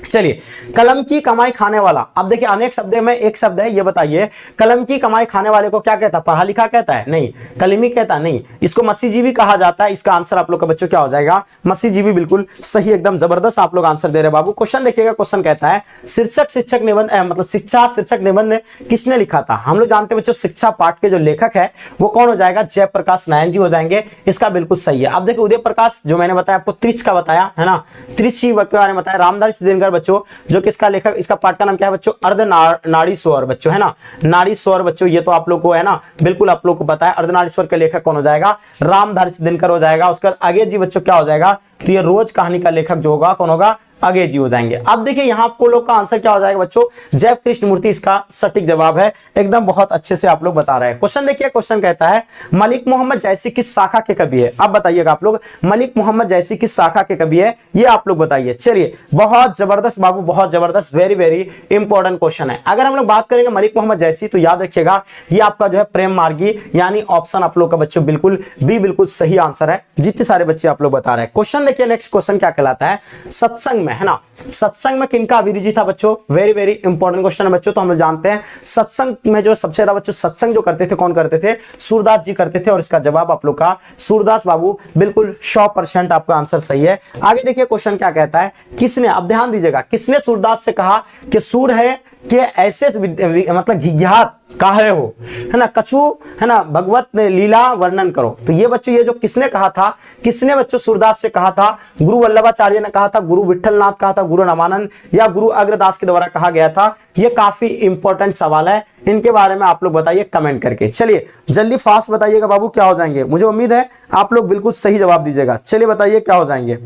A: चलिए कलम की कमाई खाने वाला। अब देखिए अनेक शब्द में एक शब्द है, ये बताइए कलम की कमाई खाने वाले को क्या कहता है, पढ़ा लिखा कहता है, नहीं, कलमी कहता है, नहीं, इसको मसीजीवी कहा जाता है। इसका आंसर आप लोग का बच्चों क्या हो जाएगा, मसीजीवी, बिल्कुल सही, एकदम जबरदस्त आप लोग आंसर दे रहे बाबू। क्वेश्चन देखिएगा, क्वेश्चन कहता है शीर्षक शिक्षक निबंध मतलब शिक्षा शीर्षक निबंध किसने लिखा था। हम लोग जानते हैं बच्चों शिक्षा पाठ के जो लेखक है वो कौन हो जाएगा, जयप्रकाश नारायण जी हो जाएंगे। इसका बिल्कुल सही है। अब देखिए उदय प्रकाश जो मैंने बताया आपको त्रिच का बताया है ना, त्रिच के बारे में बताया। रामधारी दिनकर बच्चों जो किसका लेखक, इसका पाठ का नाम क्या है बच्चों, अर्धनारीश्वर बच्चों, है ना, नारीश्वर बच्चों। ये तो आप लोग को है ना बिल्कुल आप लोग को पता है। अर्धनारीश्वर के लेखक कौन हो जाएगा, रामधारी दिनकर हो जाएगा। उसके बाद आगे जी बच्चों क्या हो जाएगा, तो ये रोज कहानी का लेखक जो होगा कौन होगा, आगे जी हो जाएंगे। अब देखिए यहाँ आपको लोग का आंसर क्या हो जाएगा बच्चों, जय कृष्ण मूर्ति इसका सटीक जवाब है, एकदम बहुत अच्छे से आप लोग बता रहे हैं। क्वेश्चन देखिए, क्वेश्चन कहता है मलिक मोहम्मद जैसी किस शाखा के कवि है। अब बताइएगा आप लोग मलिक मोहम्मद जैसी किस शाखा के कवि है, ये आप लोग बताइए। चलिए बहुत जबरदस्त बाबू, बहुत जबरदस्त, वेरी वेरी इंपॉर्टेंट क्वेश्चन है। अगर हम लोग बात करेंगे मलिक मोहम्मद जैसी तो याद रखिएगा ये आपका जो है प्रेम मार्गी, यानी ऑप्शन आप लोग का बच्चों बिल्कुल बी बिल्कुल सही आंसर है, जितने सारे बच्चे आप लोग बता रहे हैं। क्वेश्चन देखिए, नेक्स्ट क्वेश्चन क्या कहलाता है, सत्संग में में, है ना, सत्संग में किनका अभिरुचि था बच्चों? वेरी वेरी इंपॉर्टेंट क्वेश्चन है बच्चों। तो हम लोग जानते हैं सत्संग में जो सबसे ज्यादा बच्चों सत्संग जो करते थे, कौन करते थे? सूरदास जी करते थे। और इसका जवाब आप लोग का सूरदास बाबू, बिल्कुल 100% आपका आंसर सही है। आगे देखिए क्वेश्चन क्या कहता है, किसने, अब ध्यान दीजिएगा, किसने सूरदास से कहा कि सूर है कि ऐसे मतलब घिघियात काहे हो, है ना, कछु, है ना, भगवत ने लीला वर्णन करो। तो ये बच्चों, ये जो किसने कहा था, किसने बच्चों सूरदास से कहा था? गुरु वल्लभाचार्य ने कहा था, गुरु विठलनाथ कहा था, गुरु रामानंद, या गुरु अग्रदास के द्वारा कहा गया था? ये काफी इंपॉर्टेंट सवाल है, इनके बारे में आप लोग बताइए कमेंट करके। चलिए जल्दी फास्ट बताइएगा बाबू, क्या हो जाएंगे? मुझे उम्मीद है आप लोग बिल्कुल सही जवाब दीजिएगा। चलिए बताइए क्या हो जाएंगे।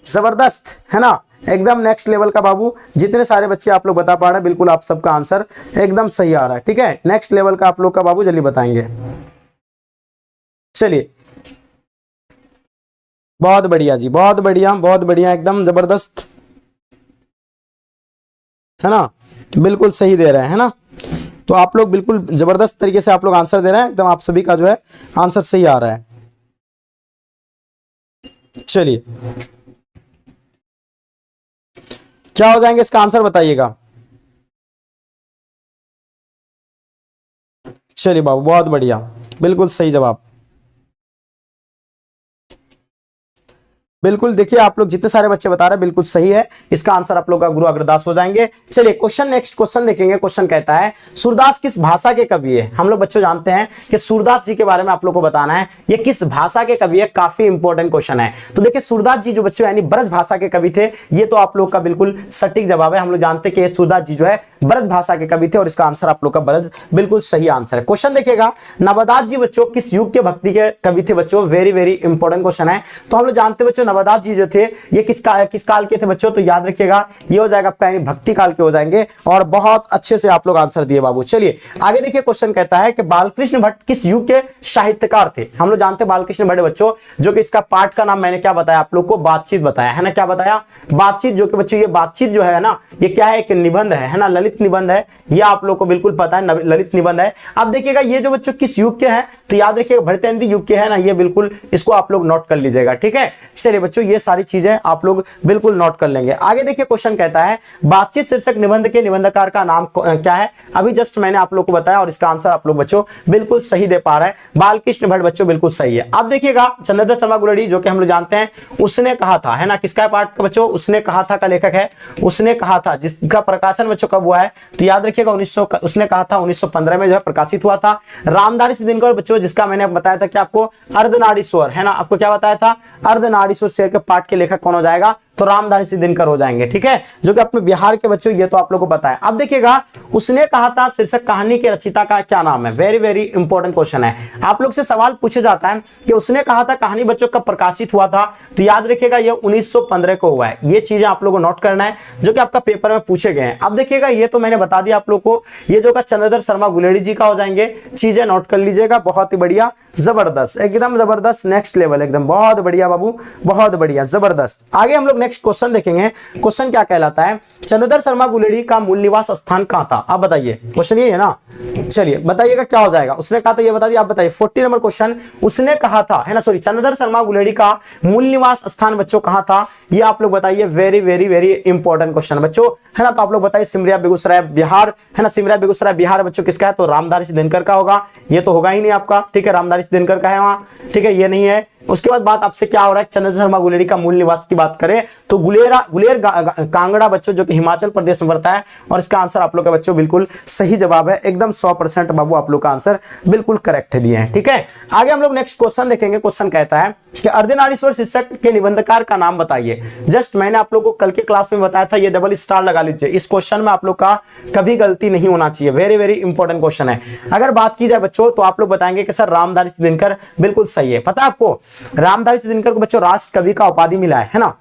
A: जबरदस्त, है ना, एकदम नेक्स्ट लेवल का बाबू। जितने सारे बच्चे आप लोग बता पा रहे हैं, बिल्कुल आप सबका आंसर एकदम सही आ रहा है। ठीक है, नेक्स्ट लेवल का आप लोग का बाबू जल्दी बताएंगे। चलिए, बहुत बढ़िया जी, बहुत बढ़िया, बहुत बढ़िया, एकदम जबरदस्त, है ना, बिल्कुल सही दे रहे हैं, है ना। तो आप लोग बिल्कुल जबरदस्त तरीके से आप लोग आंसर दे रहे हैं, एकदम आप सभी का जो है आंसर सही आ रहा है। चलिए, क्या हो जाएंगे इसका आंसर बताइएगा। चलिए बाबू, बहुत बढ़िया, बिल्कुल सही जवाब। बिल्कुल देखिए, आप लोग जितने सारे बच्चे बता रहे हैं बिल्कुल सही है, इसका आंसर आप लोग का गुरु अग्रदास हो जाएंगे। चलिए क्वेश्चन, नेक्स्ट क्वेश्चन देखेंगे। क्वेश्चन कहता है सूरदास किस भाषा के कवि है? हम लोग बच्चों जानते हैं कि सूरदास जी के बारे में आप लोग को बताना है, ये किस भाषा के कवि है, काफी इंपॉर्टेंट क्वेश्चन है। तो देखिए सूरदास जी जो बच्चों यानी ब्रज भाषा के कवि थे, ये तो आप लोग का बिल्कुल सटीक जवाब है। हम लोग जानते हैं कि सूरदास जी जो है ब्रज भाषा के कवि थे, और इसका आंसर आप लोग का ब्रज बिल्कुल सही आंसर है। क्वेश्चन देखिएगा, नवदास जी बच्चों किस युग के भक्ति के कवि थे बच्चों? वेरी वेरी इंपॉर्टेंट क्वेश्चन है। तो हम लोग जानते हैं बच्चों नवदास जी जो थे ये किस काल के थे बच्चों? तो याद रखिएगा ये हो जाएगा आपका यानी भक्ति काल के हो जाएंगे, और बहुत अच्छे से आप लोग आंसर दिए बाबू। चलिए आगे देखिए, क्वेश्चन कहता है कि बालकृष्ण भट्ट किस युग के साहित्यकार थे? हम लोग जानते हैं बालकृष्ण भट्ट बच्चों, जो कि इसका पाठ का नाम मैंने क्या बताया आप लोग को? बातचीत बताया है ना, क्या बताया? बातचीत। जो कि बच्चों ये बातचीत जो है ना, ये क्या है? एक निबंध है ना, ललित निबंध है, ये आप लोग को बिल्कुल पता है, ललित निबंध है। अब देखिएगा ये जो बच्चों किस युग के हैं, तो याद रखिएगा भरतेंद्र युग के है ना, ये बिल्कुल इसको आप लोग नोट कर लीजिएगा। ठीक है, चलिए बच्चों ये सारी चीजें आप लोग बिल्कुल नोट कर लेंगे। आगे देखिए क्वेश्चन कहता है बातचीत शीर्षक निबंध के निबंधकार का नाम क्या है? अभी जस्ट मैंने आप लोग को बताया, और इसका आंसर आप लोग बच्चों बिल्कुल सही दे पा रहे हैं, बालकृष्ण भट्ट बच्चों बिल्कुल सही है। अब देखिएगा चंद्रधर शर्मा गुलेरी, जो कि हम लोग जानते हैं उसने कहा था, है ना, किसका पाठ का बच्चों? उसने कहा था का लेखक है, उसने कहा था, जिसका प्रकाशन बच्चों कब हुआ है? तो याद रखिएगा उसने कहा था 1915 में जो है प्रकाशित हुआ था। रामधारी सिद्धिनकर बच्चों, जिसका मैंने बताया था कि आपको अर्धनारीश्वर, है ना, आपको क्या बताया था? अर्धनारीश्वर शेर के पाठ के लेखक कौन हो जाएगा? तो रामधारी सिद्धिनकर हो जाएंगे। ठीक है, जो कि अपने बिहार के बच्चों, ये तो आप लोगों को पता है। अब देखिएगा उसने कहा था शीर्षक कहानी के रचयिता का क्या नाम है? वेरी वेरी इंपॉर्टेंट क्वेश्चन है। आप लोग से सवाल पूछा जाता है कि उसने कहा था कहानी बच्चों कब प्रकाशित हुआ था? तो याद रखिएगा ये 1915 को हुआ है। ये चीजें आप लोगों को नोट करना है, जो कि आपका पेपर में पूछे गए हैं। अब देखिएगा ये तो मैंने बता दिया आप लोग को, ये जो का चंद्रधर शर्मा गुलेरी जी का हो जाएंगे। चीजें नोट कर लीजिएगा, बहुत ही बढ़िया, जबरदस्त, एकदम जबरदस्त, नेक्स्ट लेवल, एकदम बहुत बढ़िया बाबू, बहुत बढ़िया, जबरदस्त। आगे हम लोग नेक्स्ट क्वेश्चन देखेंगे। क्वेश्चन क्या कहलाता है? चंद्रधर शर्मा गुलेरी का मूल निवास स्थान कहां था? आप बताइए, क्वेश्चन ये है ना। चलिए बताइएगा क्या हो जाएगा। उसने कहा था ये बता दिया, आप बताइए। 40 नंबर क्वेश्चन, उसने कहा था, है ना, सॉरी, चंद्रधर शर्मा गुलेरी का मूल निवास स्थान बच्चों कहां था? ये आप लोग बताइए। Very very very important question बच्चों, है ना। तो आप लोग बताइए। सिमरिया बेगूसराय बिहार, है ना, सिमरिया बेगूसराय बिहार बच्चों किसका है? तो रामधारी सिद्धिनकर का होगा। ये तो होगा ही नहीं आपका, ठीक है, रामधारी सिद्धिनकर का है वहां, ठीक है, ये नहीं है। उसके बाद बात आपसे क्या हो रहा है? चंद्रधर शर्मा गुलेरी का मूल निवास की बात करें तो गुलेर कांगड़ा बच्चों, जो कि हिमाचल प्रदेश में पड़ता है, और इसका आंसर आप लोग का बच्चों बिल्कुल सही जवाब है, एकदम 100% बाबू आप लोग का आंसर बिल्कुल करेक्ट दिए हैं। ठीक है, आगे हम लोग नेक्स्ट क्वेश्चन देखेंगे। क्वेश्चन कहता है कि अर्धनारीश्वर शीर्षक के निबंधकार का नाम बताइए। जस्ट मैंने आप लोग को कल के क्लास में बताया था, ये डबल स्टार लगा लीजिए, इस क्वेश्चन में आप लोग का कभी गलती नहीं होना चाहिए। वेरी वेरी इंपॉर्टेंट क्वेश्चन है। अगर बात की जाए बच्चों, तो आप लोग बताएंगे कि सर रामधारी सिद्धिनकर, बिल्कुल सही है। पता है आपको रामधारी सिद्धिनकर को बच्चों राष्ट्र कवि का उपाधि मिला है ना।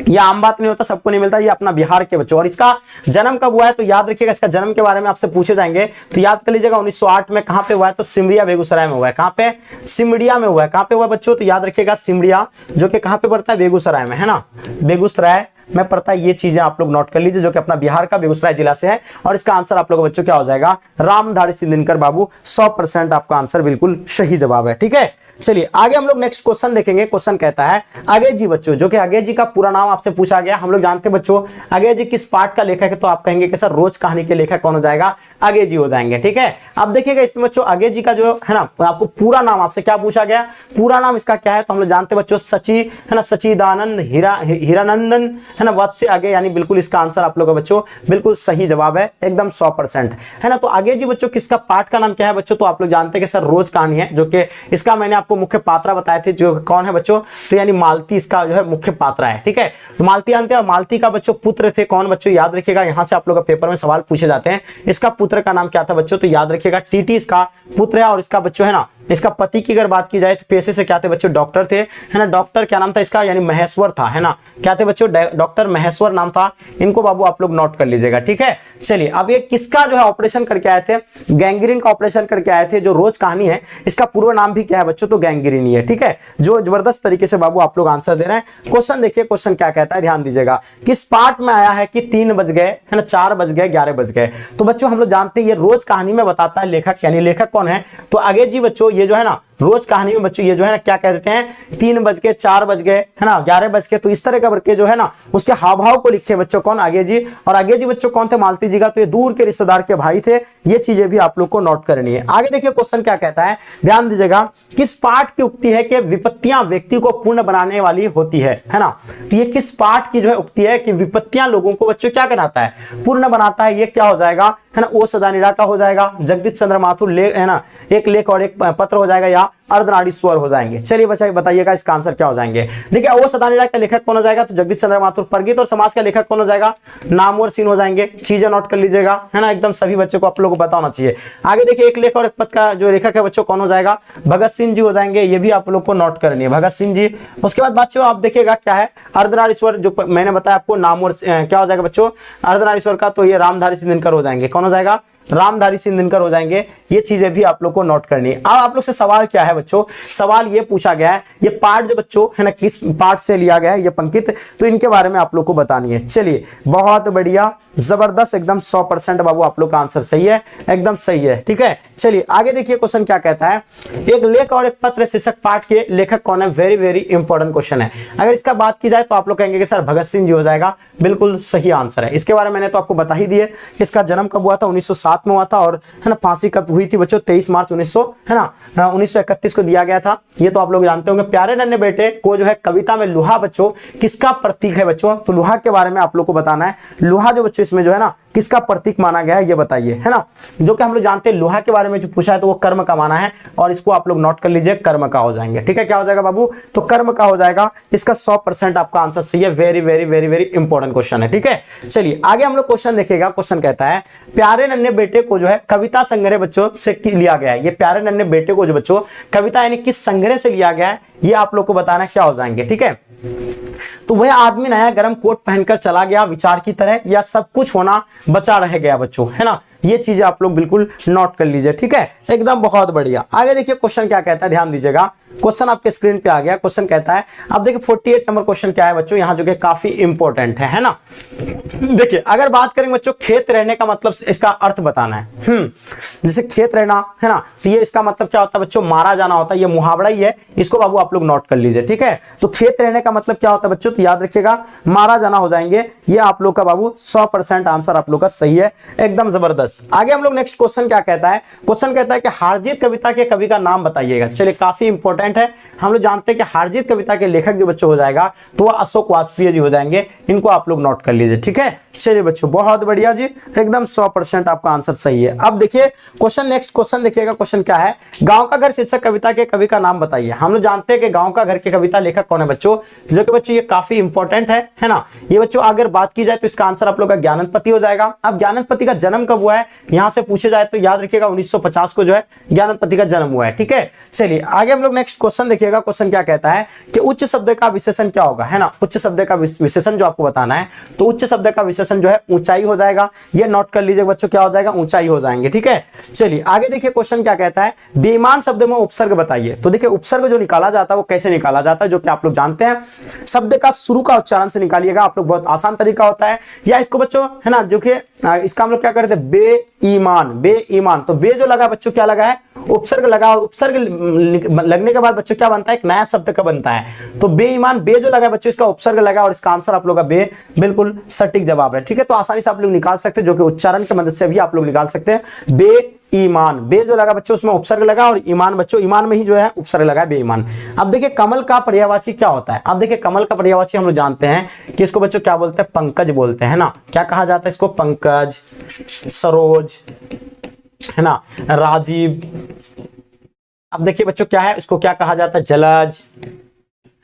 A: ये आम बात नहीं होता, सबको नहीं मिलता, ये अपना बिहार के बच्चों। और इसका जन्म कब हुआ है? तो याद रखिएगा, इसका जन्म के बारे में आपसे पूछे जाएंगे, तो याद कर लीजिएगा 1908 में। कहां पे हुआ है? तो सिमरिया बेगूसराय में हुआ है। कहां पे? सिमरिया में हुआ है। कहां पे हुआ बच्चों? तो याद रखिएगा सिमरिया, जो कि कहां पे पड़ता है? बेगूसराय में, है ना, बेगूसराय में पड़ता है। ये चीजें आप लोग नोट कर लीजिए, जो कि अपना बिहार का बेगूसराय जिला से है। और इसका आंसर आप लोगों बच्चों क्या हो जाएगा? रामधारी सिद्धिनकर बाबू, 100% आपका आंसर बिल्कुल सही जवाब है। ठीक है, चलिए आगे हम लोग नेक्स्ट क्वेश्चन देखेंगे। क्वेश्चन कहता है अगेज जी बच्चों, जो कि अगेज जी का पूरा नाम आपसे पूछा गया। हम लोग जानते हैं बच्चों अगेज जी किस पार्ट का लेखक है, तो आप कहेंगे कि सर रोज कहानी के लेखक कौन हो जाएगा, अगेज जी हो जाएंगे। ठीक है, अब देखिएगा इसमें बच्चों अगेज जी का जो है ना, आपको पूरा नाम आपसे क्या पूछा गया, पूरा नाम इसका क्या है, तो हम लोग जानते हैं बच्चों सची है ना, सचिदानंद हीरानंदन है ना, वत्स आगे, यानी बिल्कुल इसका आंसर आप लोग का बच्चों बिल्कुल सही जवाब है, एकदम 100% है ना। तो आगे जी बच्चों किसका पार्ट का नाम क्या है बच्चों, तो आप लोग जानते हैं कि सर रोज कहानी है, जो कि इसका मैंने आपको मुख्य पात्रा बताए थे, जो कौन है बच्चों, तो यानी मालती इसका जो है मुख्य पात्रा है। ठीक है, तो मालती जानते हैं, मालती का बच्चों पुत्र थे कौन बच्चों, याद रखिएगा, यहां से आप लोग का पेपर में सवाल पूछे जाते हैं। इसका पुत्र का नाम क्या था बच्चों, तो याद रखिएगा टीटी इसका पुत्र है, और इसका बच्चों है ना, इसका पति की अगर बात की जाए तो पेशे से क्या थे बच्चों, डॉक्टर थे, है ना। डॉक्टर क्या नाम था इसका, यानी महेश्वर था, है ना, क्या थे बच्चों, डॉक्टर महेश्वर नाम था। इनको बाबू आप लोग नोट कर लीजिएगा। ठीक है, चलिए अब ये किसका जो है ऑपरेशन करके आए थे, गैंग्रीन का ऑपरेशन करके आए थे। जो रोज कहानी है इसका पूर्व नाम भी क्या है बच्चों, तो गैंग्रीन ही है। ठीक है, जो जबरदस्त तरीके से बाबू आप लोग आंसर दे रहे हैं। क्वेश्चन देखिए, क्वेश्चन क्या कहता है, ध्यान दीजिएगा। किस पार्ट में आया है कि 3 बज गए, है ना, 4 बज गए, 11 बज गए। तो बच्चों हम लोग जानते हैं ये रोज कहानी में बताता है लेखक, यानी लेखक कौन है, तो अगेज जी बच्चों ये जो है ना रोज कहानी में बच्चों ये जो है ना क्या कह देते हैं, 3 बज गए, 4 बज गए, है ना, 11 बज गए। तो इस तरह का करके जो है ना उसके हाव भाव को लिखे बच्चों कौन, आगे जी। और आगे जी बच्चों कौन थे, मालती जी का, तो ये दूर के रिश्तेदार के भाई थे। ये चीजें भी आप लोग को नोट करनी है। आगे देखिए क्वेश्चन क्या कहता है, ध्यान दीजिएगा। किस पाठ की उक्ति है कि विपत्तियां व्यक्ति को पूर्ण बनाने वाली होती है ना। तो ये किस पाठ की जो है उक्ति है कि विपत्तियां लोगों को बच्चों क्या कराता है, पूर्ण बनाता है। ये क्या हो जाएगा, है ना, ओ सदा निरा का हो जाएगा, जगदीश चंद्र माथुर ले, है ना, एक लेख और एक पत्र हो जाएगा, या अर्धनारीश्वर हो जाएंगे। चलिए बच्चा बताइएगा इसका आंसर क्या हो जाएंगे। देखिए ओ सदानिरा का लेखक कौन हो जाएगा, तो जगदीश चंद्र माथुर। परगीत और समाज का लेखक कौन हो जाएगा, नामवर सिंह हो जाएंगे। चीजें नोट कर लीजिएगा, है ना, एकदम सभी बच्चों को आप लोगों को बताना चाहिए। आगे देखिए एक लेख और एक पद का जो लेखक है बच्चों कौन हो जाएगा, भगत सिंह जी हो जाएंगे। ये भी आप लोग को नोट करनी है, भगत सिंह जी। उसके बाद बच्चों आप देखिएगा क्या है, अर्धनारीश्वर, जो मैंने बताया आपको, नामवर क्या हो जाएगा बच्चों, अर्धनारीश्वर का, तो ये रामधारी सिंह दिनकर हो जाएंगे। कौन हो जाएगा, रामधारी सिंह दिनकर हो जाएंगे। ये चीजें भी आप लोग को नोट करनी है। अब आप लोग से सवाल क्या है बच्चों, सवाल ये पूछा गया है, ये पार्ट जो बच्चों है ना किस पार्ट से लिया गया है, ये पंक्ति, तो इनके बारे में आप लोग को बतानी है। चलिए बहुत बढ़िया, जबरदस्त, एकदम 100% बाबू आप लोग का आंसर सही है, एकदम सही है। ठीक है, चलिए आगे देखिए क्वेश्चन क्या कहता है। एक लेख और एक पत्र शीर्षक पाठ के लेखक कौन है, वेरी वेरी इंपॉर्टेंट क्वेश्चन है। अगर इसका बात की जाए तो आप लोग कहेंगे कि सर भगत सिंह जी हो जाएगा, बिल्कुल सही आंसर है। इसके बारे में मैंने तो आपको बता ही दिए कि इसका जन्म कब हुआ था, 1907 में हुआ था, और है ना फांसी कब हुई थी बच्चों, 23 मार्च 1931 को दिया गया था। ये तो आप लोग जानते होंगे। प्यारे नन्हे बेटे को जो है कविता में लोहा बच्चों किसका प्रतीक है बच्चों, तो लोहा के बारे में आप लोग को बताना है। लोहा जो बच्चों इसमें जो है ना किसका प्रतीक माना गया है, ये बताइए, है ना। जो कि हम लोग जानते हैं लोहा के बारे में जो पूछा है तो वो कर्म का माना है, और इसको आप लोग नोट कर लीजिए, कर्म का हो जाएंगे। ठीक है, क्या हो जाएगा बाबू, तो कर्म का हो जाएगा। इसका 100% आपका आंसर सही है। Very very very very important question है। ठीक है, चलिए आगे हम लोग क्वेश्चन देखिएगा। क्वेश्चन कहता है प्यारे नन्हे बेटे को जो है कविता संग्रह बच्चों से लिया गया है। ये प्यारे नन्हे बेटे को जो बच्चों कविता यानी किस संग्रह से लिया गया है, ये आप लोग को बताना क्या हो जाएंगे। ठीक है, तो वह आदमी नया गर्म कोट पहनकर चला गया विचार की तरह, या सब कुछ होना बचा रह गया बच्चों, है ना। ये चीजें आप लोग बिल्कुल नोट कर लीजिए। ठीक है, एकदम बहुत बढ़िया। आगे देखिए क्वेश्चन क्या कहता है, ध्यान दीजिएगा। क्वेश्चन आपके स्क्रीन पे आ गया। क्वेश्चन कहता है, अब देखिए 48 नंबर क्वेश्चन क्या है बच्चों, यहाँ जो कि काफी इंपॉर्टेंट है ना। देखिए अगर बात करेंगे बच्चों खेत रहने का मतलब, इसका अर्थ बताना है। जैसे खेत रहना है ना, तो ये इसका मतलब क्या होता है बच्चों, मारा जाना होता है। ये मुहावरा ही है, इसको बाबू आप लोग नोट कर लीजिए। ठीक है, तो खेत रहने का मतलब क्या होता है बच्चों, तो याद रखिएगा मारा जाना हो जाएंगे। ये आप लोग का बाबू 100% आंसर आप लोग का सही है, एकदम जबरदस्त। आगे हम लोग नेक्स्ट क्वेश्चन क्या कहता है। क्वेश्चन कहता है कि हारजीत कविता के कवि का नाम बताइएगा। चलिए काफी इंपॉर्टेंट है। हम लोग जानते हैं कि हारजीत कविता के लेखक जो बच्चों हो जाएगा तो वह अशोक वाजपेयी जी हो जाएंगे। इनको आप लोग नोट कर लीजिए। ठीक है, चलिए बच्चों बहुत बढ़िया जी, एकदम 100% आपका आंसर सही है। अब देखिए क्वेश्चन, नेक्स्ट क्वेश्चन देखिएगा। क्वेश्चन क्या है, गांव का घर शीर्षक कविता के कवि का नाम बताइए। हम लोग जानते हैं कि गांव का घर के कविता लेखक कौन है बच्चों, जो कि बच्चों ये काफी इंपॉर्टेंट है ना। ये बच्चों अगर बात की जाए तो इसका आंसर आप लोग का ज्ञानंद हो जाएगा। अब ज्ञानंद का जन्म कब हुआ है, यहां से पूछे जाए तो याद रखिएगा 1950 को जो है ज्ञानंद का जन्म हुआ है। ठीक है, चलिए आगे हम लोग नेक्स्ट क्वेश्चन देखिएगा। क्वेश्चन क्या कहता है कि उच्च शब्द का विशेषण क्या होगा, है ना। उच्च शब्द का विशेषण जो आपको बताना है, तो उच्च शब्द का विशेषण जो है ऊंचाई हो जाएगा। ये नोट कर लीजिए बच्चों, क्या हो जाएगा, ऊंचाई हो जाएंगे। ठीक है, चलिए आगे देखिए क्वेश्चन क्या कहता है, बेईमान शब्द में उपसर्ग बताइए। तो देखिए उपसर्ग जो निकाला जाता है वो कैसे निकाला जाता है, जो कि आप लोग जानते हैं। शब्द का शुरू का उच्चारण से निकालिएगा आप लोग, बहुत आसान तरीका होता है। या इसको बच्चों है ना, जो कि इसका हम लोग क्या करते हैं, बेईमान। बेईमान, तो बे जो लगा बच्चों क्या लगा है, उपसर्ग लगा, और उपसर्ग लगने के बाद बच्चों क्या बनता है, एक नया शब्द का बनता है। तो बेईमान, बे जो लगा बच्चों इसका उपसर्ग लगा और इसका आंसर आप लोग का बे बिल्कुल सटीक जवाब है। ठीक है, तो आसानी से आप लोग निकाल सकते हैं, जो कि उच्चारण की मदद से भी आप लोग निकाल सकते हैं। बे ईमान, बे जो लगा बच्चों उसमें उपसर्ग लगा और ईमान बच्चों ईमान में ही जो है उपसर्ग लगा है, बेईमान। अब देखिए कमल का पर्यायवाची क्या होता है। अब देखिए कमल का पर्यायवाची हम लोग जानते हैं कि इसको बच्चों क्या बोलते हैं, पंकज बोलते हैं ना। क्या कहा जाता है इसको, पंकज, सरोज, है ना, राजीव। अब देखिए बच्चों क्या है, इसको क्या कहा जाता है, जलज,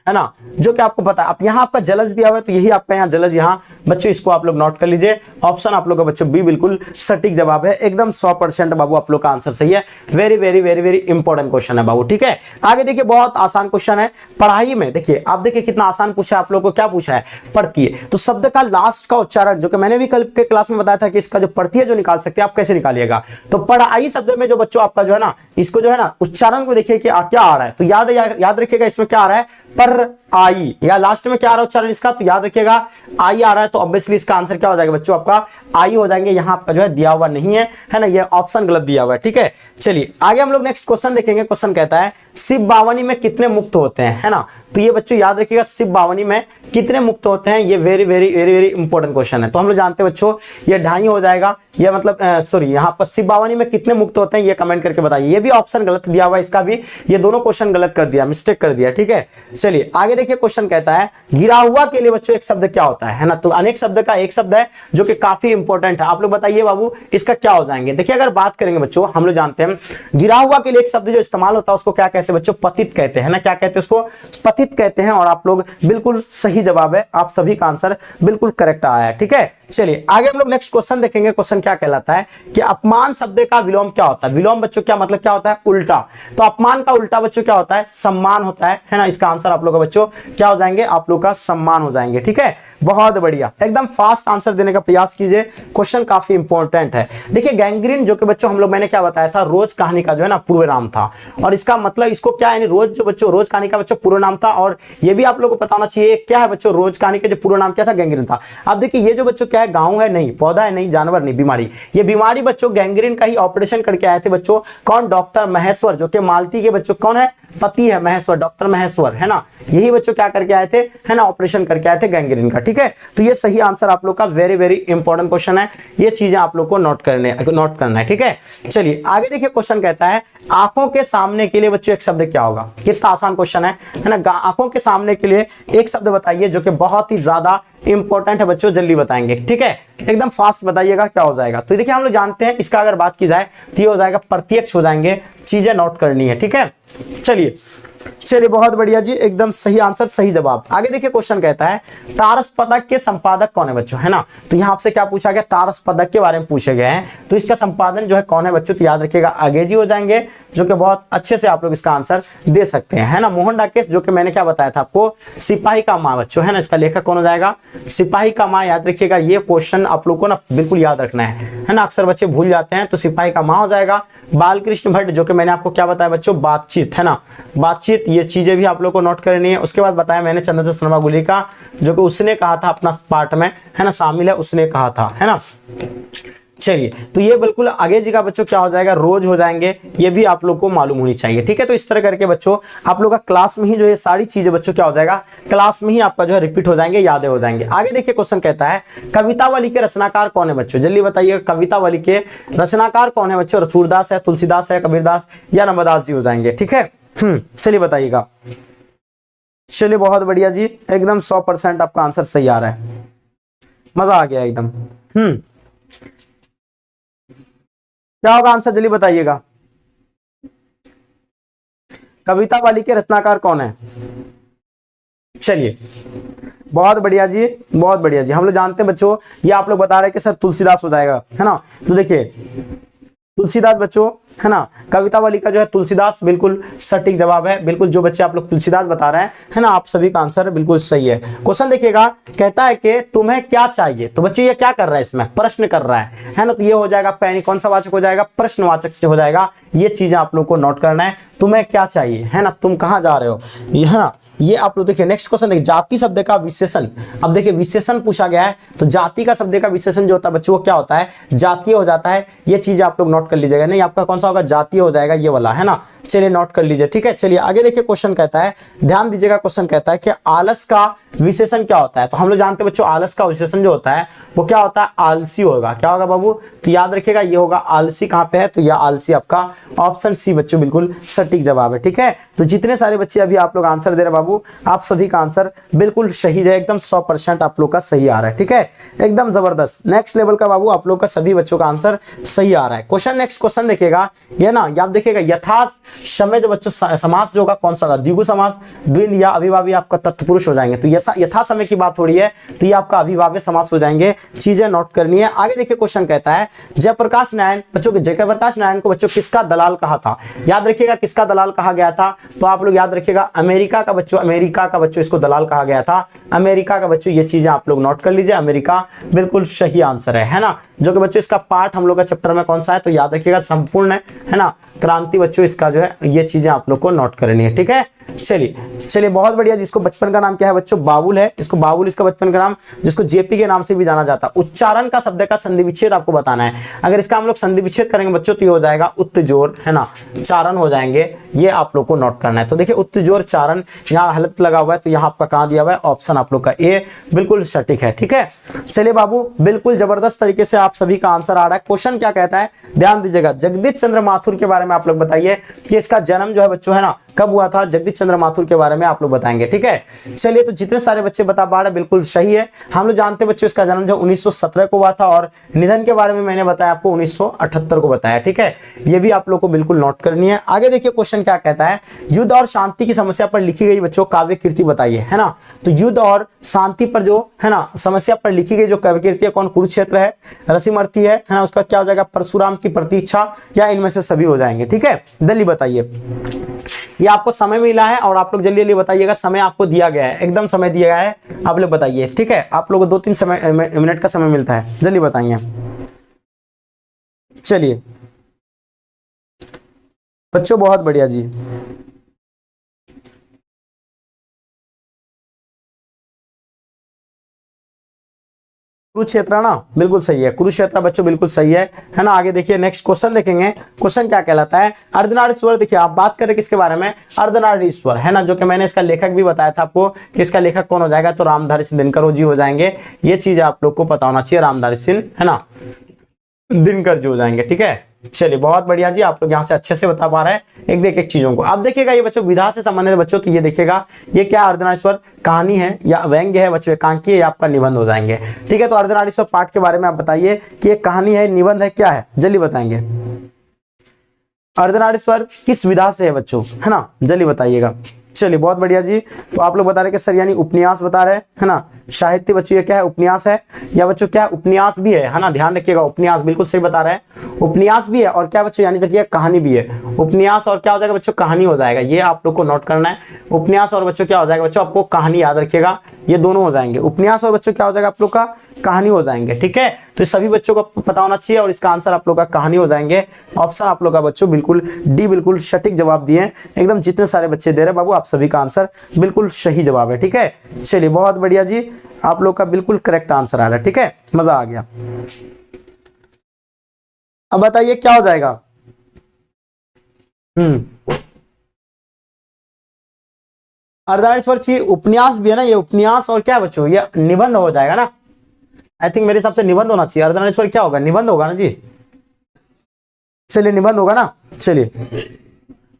A: है ना, जो कि आपको पता है। अब यहाँ आपका जलज दिया हुआ है तो यही आपका यहाँ जलज, यहाँ बच्चों इसको आप लोग नोट कर लीजिए। ऑप्शन आप लोग का बच्चों बी बिल्कुल सटीक जवाब है, एकदम 100% बाबू आप लोग का आंसर सही है। Very very very very important question है बाबू। ठीक है, आगे देखिए बहुत आसान क्वेश्चन है पढ़ाई में। देखिए आप देखिए कितना आसान पूछा है, आप लोग को क्या पूछा है, पढ़ती तो शब्द का लास्ट का उच्चारण, जो कि मैंने भी कल के क्लास में बताया था कि इसका जो पढ़ती जो निकाल सकते हैं आप कैसे निकालिएगा। तो पढ़ाई शब्द में जो बच्चों आपका जो है ना, इसको जो है ना उच्चारण को देखिए कि क्या आ रहा है। तो याद रखिएगा इसमें क्या आ रहा है, पर आई, या लास्ट में क्या आ रहा है उच्चारण इसका, तो याद रखिएगा आई आ रहा है। तो ऑब्वियसली इसका आंसर क्या हो जाएगा बच्चों, आपका आई हो जाएंगे। यहाँ आपका जो है दिया हुआ नहीं है ना, ये ऑप्शन गलत दिया हुआ है। ठीक है, चलिए आगे हम लोग नेक्स्ट क्वेश्चन देखेंगे। क्वेश्चन कहता है शिव बावनी में कितने मुक्त होते हैं, है ना। तो ये बच्चों याद रखिएगा शिव बावनी में कितने मुक्त होते हैं, ये very very very very important question है। तो हम लोग जानते हैं बच्चों ये 2.5 हो जाएगा, ये मतलब सॉरी यहाँ पर शिव बावनी में कितने मुक्त होते हैं ये कमेंट करके बताइए। ये भी ऑप्शन गलत दिया हुआ है, इसका भी, ये दोनों क्वेश्चन गलत कर दिया, मिस्टेक कर दिया। ठीक है, चलिए आगे देखिए क्वेश्चन कहता है गिरा हुआ के लिए बच्चों एक शब्द क्या होता है ना। तो अनेक शब्द का एक शब्द है जो कि काफी इंपॉर्टेंट है। आप लोग बताइए बाबू इसका क्या हो जाएंगे। देखिए अगर बात करेंगे बच्चों, हम लोग जानते हैं गिरा हुआ के लिए एक शब्द जो इस्तेमाल होता है उसको क्या कहते हैं बच्चों, पतित कहते हैं ना। क्या कहते हैं उसको, पतित कहते हैं। और आप लोग बिल्कुल सही जवाब है, आप सभी का आंसर बिल्कुल करेक्ट आया है। ठीक है, चलिए आगे हम लोग नेक्स्ट क्वेश्चन देखेंगे। क्वेश्चन क्या कहलाता है कि अपमान शब्द का विलोम क्या होता है। विलोम बच्चों क्या मतलब क्या होता है, उल्टा। तो अपमान का उल्टा बच्चों क्या होता है, सम्मान होता है ना। इसका आंसर आप लोग का बच्चों क्या हो जाएंगे, आप लोग का सम्मान हो जाएंगे। ठीक है, बहुत बढ़िया, एकदम फास्ट आंसर देने का प्रयास कीजिए, क्वेश्चन काफी इंपॉर्टेंट है। देखिए गैंग्रीन जो कि बच्चों हम लोग मैंने क्या बताया था, रोज कहानी का जो है ना पूर्व नाम था। और इसका मतलब इसको क्या है, रोज जो बच्चों रोज कहानी का बच्चों पूर्व नाम था। और ये भी आप लोग को पता होना चाहिए क्या है बच्चों, रोज कहानी का जो पूर्व नाम क्या था, गैंग्रीन था। अब देखिए ये जो बच्चों क्या है, गाँव है नहीं, पौधा है नहीं, जानवर नहीं, बीमारी। ये बीमारी बच्चों गैंग्रीन का ही ऑपरेशन करके आए थे बच्चों। कौन, डॉक्टर महेश्वर, जो कि मालती के बच्चों कौन है, पति है महेश्वर, डॉक्टर महेश्वर, है ना। यही बच्चों क्या करके आए थे, है ना, ऑपरेशन करके आए थे गैंग्रीन का। ठीक है, तो ये सही आंसर आप लोग का वेरी वेरी इंपॉर्टेंट क्वेश्चन है। ये चीजें आप लोग को नोट करना है। ठीक है, चलिए आगे देखिए क्वेश्चन कहता है आंखों के सामने के लिए बच्चों एक शब्द क्या होगा। कितना आसान क्वेश्चन है ना। आंखों के सामने के लिए एक शब्द बताइए जो कि बहुत ही ज्यादा इंपॉर्टेंट है बच्चों, जल्दी बताएंगे। ठीक है, एकदम फास्ट बताइएगा क्या हो जाएगा। तो देखिए हम लोग जानते हैं इसका अगर बात की जाए तो ये हो जाएगा प्रत्यक्ष हो जाएंगे, चीजें नोट करनी है। ठीक है, चलिए बहुत बढ़िया जी, एकदम सही आंसर, सही जवाब। आगे देखिए क्वेश्चन कहता है तारस पदक के संपादक कौन है बच्चों, है ना। तो यहाँ आपसे क्या पूछा गया, तारस पदक के बारे में पूछे गए हैं। तो इसका संपादन जो है कौन है बच्चों, तो याद रखिएगा अंग्रेजी हो जाएंगे, जो कि बहुत अच्छे से आप लोग इसका आंसर दे सकते हैं, है ना। मोहन डाकेश, जो कि मैंने क्या बताया था आपको, सिपाही का माँ बच्चों, है ना। इसका लेखक कौन हो जाएगा, सिपाही का माँ। याद रखिएगा ये क्वेश्चन आप लोग को ना बिल्कुल याद रखना है ना, अक्सर बच्चे भूल जाते हैं। तो सिपाही का माँ हो जाएगा। बालकृष्ण भट्ट, जो कि मैंने आपको क्या बताया बच्चों, बातचीत, है ना, बातचीत। ये चीजें भी आप लोग को नोट करनी है। उसके बाद बताया मैंने चंद्रशेखर शर्मा गुली का, जो कि उसने कहा था अपना पार्ट में, है ना, शामिल है, उसने कहा था, है ना। चलिए तो ये बिल्कुल आगे जी का बच्चों क्या हो जाएगा, रोज हो जाएंगे। ये भी आप लोग को मालूम होनी चाहिए। ठीक है, तो इस तरह करके बच्चों आप लोग का क्लास में ही जो ये सारी चीजें बच्चों क्या हो जाएगा, क्लास में ही आपका जो है रिपीट हो जाएंगे, यादें हो जाएंगे। आगे देखिए क्वेश्चन कहता है कवितावली के रचनाकार कौन है बच्चों, जल्दी बताइए। कवितावली के रचनाकार कौन है बच्चों, सूरदास है, तुलसीदास है, कबीरदास या नर्मदास जी हो जाएंगे। ठीक है, चलिए बताइएगा। चलिए बहुत बढ़िया जी, एकदम 100% आपका आंसर सही आ रहा है, मजा आ गया एकदम। क्या होगा आंसर, जल्दी बताइएगा। कवितावली के रचनाकार कौन है, चलिए बहुत बढ़िया जी, बहुत बढ़िया जी। हम लोग जानते हैं बच्चों, ये आप लोग बता रहे हैं कि सर तुलसीदास हो जाएगा, है ना। तो देखिए तुलसीदास बच्चों, है ना, कवितावली का जो है तुलसीदास बिल्कुल सटीक जवाब है। बिल्कुल जो बच्चे आप लोग तुलसीदास बता रहे हैं, है ना, आप सभी का आंसर बिल्कुल सही है। क्वेश्चन देखिएगा, कहता है कि तुम्हें क्या चाहिए। तो बच्चों ये क्या कर रहा है, इसमें प्रश्न कर रहा है ना। तो ये हो जाएगा पैनी, कौन सा वाचक हो जाएगा, प्रश्नवाचक हो जाएगा। ये चीजें आप लोग को नोट करना है, तुम्हें क्या चाहिए, है ना, तुम कहाँ जा रहे हो, है ना। ये आप लोग देखिए नेक्स्ट क्वेश्चन देखिए, जाति शब्द का विशेषण। अब देखिए विशेषण पूछा गया है, तो जाति का शब्द का विशेषण जो होता है बच्चों वो क्या होता है, जातीय हो जाता है। ये चीज आप लोग नोट कर लीजिएगा। नहीं आपका कौन सा होगा, जातीय हो जाएगा ये वाला, है ना। चलिए नोट कर लीजिए, ठीक है। चलिए आगे देखिए, क्वेश्चन कहता है, ध्यान दीजिएगा, क्वेश्चन कहता है कि आलस का विशेषण क्या होता है। तो हम लोग जानते हैं बच्चों, आलस का विशेषण जो होता है वो क्या होता है, आलसी होगा। क्या होगा बाबू, तो याद रखिएगा ये होगा आलसी। कहां पे है, तो यह आलसी आपका ऑप्शन सी बच्चों बिल्कुल सटीक जवाब है, ठीक है। तो जितने सारे बच्चे अभी आप लोग आंसर दे रहे बाबू, आप सभी का आंसर बिल्कुल सही है, एकदम 100% आप लोग का सही आ रहा है, ठीक है, एकदम जबरदस्त। नेक्स्ट लेवल का बाबू आप लोग का सभी बच्चों का आंसर सही आ रहा है। क्वेश्चन, नेक्स्ट क्वेश्चन देखिएगा, ये ना याद देखिएगा, यथा समय जो बच्चों समास जो होगा कौन सा होगा, द्विगु समास, द्विंद या अभिभावी आपका तत्पुरुष हो जाएंगे। तो यथा समय की बात हो रही है तो ये आपका अभिभाव्य समास हो जाएंगे। चीजें नोट करनी है। आगे देखिए, क्वेश्चन कहता है, जयप्रकाश नारायण बच्चों के जयप्रकाश नारायण को बच्चों किसका दलाल कहा था। याद रखिएगा किसका दलाल कहा गया था, तो आप लोग याद रखिएगा अमेरिका का बच्चों, अमेरिका का बच्चों इसको दलाल कहा गया था, अमेरिका का बच्चों। ये चीजें आप लोग नोट कर लीजिए, अमेरिका बिल्कुल सही आंसर है ना। जो कि बच्चों इसका पार्ट हम लोग का चैप्टर में कौन सा है, तो याद रखिएगा संपूर्ण है ना, क्रांति बच्चों इसका जो है, ये चीजें आप लोग को नोट करनी है, ठीक है। चलिए बहुत बढ़िया। जिसको बचपन का नाम क्या है बच्चों, बाबुल है, इसको बाबुल इसका बचपन का नाम, जिसको जेपी के नाम से भी जाना जाता है। उच्चारण का शब्द का संधि विच्छेद आपको बताना है। अगर इसका हम लोग संधि विच्छेद करेंगे बच्चों तो ये हो जाएगा उत्तजोर, है ना, चारण हो जाएंगे। ये आप लोग को नोट करना है। तो देखिए उत्तजोर चारण, यहाँ हलत लगा हुआ है, तो यहाँ आपका कहाँ दिया हुआ है, ऑप्शन आप लोग का ए बिल्कुल सटीक है, ठीक है। चलिए बाबू, बिल्कुल जबरदस्त तरीके से आप सभी का आंसर आ रहा है। क्वेश्चन क्या कहता है, ध्यान दीजिएगा, जगदीश चंद्र माथुर के बारे में आप लोग बताइए कि इसका जन्म जो है बच्चों है ना कब हुआ था। जगदीश चंद्र माथुर के बारे में आप लोग बताएंगे, ठीक है। चलिए, तो जितने सारे बच्चे बता पा रहे बिल्कुल सही है। हम लोग जानते हैं बच्चों इसका जन्म जो 1917 को हुआ था, और निधन के बारे में मैंने बताया आपको 1978 को बताया, ठीक है। ये भी आप लोग को बिल्कुल नोट करनी है। आगे देखिए, क्वेश्चन क्या कहता है, युद्ध और शांति की समस्या पर लिखी गई बच्चों काव्य कृति बताइए, है ना। तो युद्ध और शांति पर जो है ना समस्या पर लिखी गई जो काव्य कृति है, कौन, कुरुक्षेत्र है, रसिमर्ती है ना, उसका क्या हो जाएगा, परशुराम की प्रतीक्षा, या इनमें से सभी हो जाएंगे, ठीक है। जल्दी बताइए, ये आपको समय मिला है और आप लोग जल्दी जल्दी बताइएगा, समय आपको दिया गया है, एकदम समय दिया गया है, आप लोग बताइए, ठीक है। आप लोगों को 2-3 मिनट का समय मिलता है, जल्दी बताइए। चलिए बच्चों, बहुत बढ़िया जी। कुरुक्षेत्र ना बिल्कुल सही है, कुरुक्षेत्र बच्चों बिल्कुल सही है ना। आगे देखिए, नेक्स्ट क्वेश्चन देखेंगे। क्वेश्चन क्या कहलाता है, अर्धनारीश्वर। देखिए आप बात करें किसके बारे में, अर्धनारीश्वर, है ना, जो कि मैंने इसका लेखक भी बताया था आपको कि इसका लेखक कौन हो जाएगा, तो रामधारी सिंह दिनकर जी हो जाएंगे। ये चीज आप लोग को पता होना चाहिए, रामधारी सिंह है ना दिनकर जी हो जाएंगे, ठीक है। चलिए बहुत बढ़िया जी, आप लोग यहाँ से अच्छे से बता पा रहे हैं एक चीजों को। अब देखिएगा ये बच्चों विधा से संबंधित बच्चों, तो ये देखिएगा ये क्या अर्धनारीश्वर, कहानी है या व्यंग्य है बच्चों, एकांकी है या आपका निबंध हो जाएंगे, ठीक है। तो अर्धनारीश्वर पाठ के बारे में आप बताइए कि ये कहानी है, निबंध है, क्या है, जल्दी बताएंगे। अर्धनारीश्वर किस विधा से है बच्चों, है ना, जल्दी बताइएगा। चलिए बहुत बढ़िया जी। तो आप लोग बता रहे कि सर यानी उपन्यास बता रहे हैं ना, साहित्य बच्चों ये क्या है, उपन्यास है, या बच्चों क्या उपन्यास भी है ना, ध्यान रखिएगा, उपन्यास बिल्कुल सही बता रहे हैं, उपन्यास भी है, और क्या बच्चों यानी देखिए कहानी भी है। उपन्यास और क्या हो जाएगा बच्चों, कहानी हो जाएगा, ये आप लोग को नोट करना है। उपन्यास और बच्चों क्या हो जाएगा बच्चों, आपको कहानी याद रखिएगा, ये दोनों हो जाएंगे, उपन्यास और बच्चों क्या हो जाएगा आप लोग का, कहानी हो जाएंगे, ठीक है। तो सभी बच्चों को पता होना चाहिए, और इसका आंसर आप लोग का कहानी हो जाएंगे। ऑप्शन आप लोग का बच्चों बिल्कुल डी, बिल्कुल सटीक जवाब दिए एकदम। जितने सारे बच्चे दे रहे बाबू, आप सभी का आंसर बिल्कुल सही जवाब है, ठीक है। चलिए बहुत बढ़िया जी, आप लोग का बिल्कुल करेक्ट आंसर आ रहा है, ठीक है, मजा आ गया। अब बताइए क्या हो जाएगा, अर्धनारीश्वर जी उपन्यास भी है ना, ये उपन्यास और क्या बच्चों, ये निबंध हो जाएगा ना। आई थिंक मेरे हिसाब से निबंध होना चाहिए, अर्धनारीश्वर क्या होगा, निबंध होगा ना जी। चलिए निबंध होगा ना, चलिए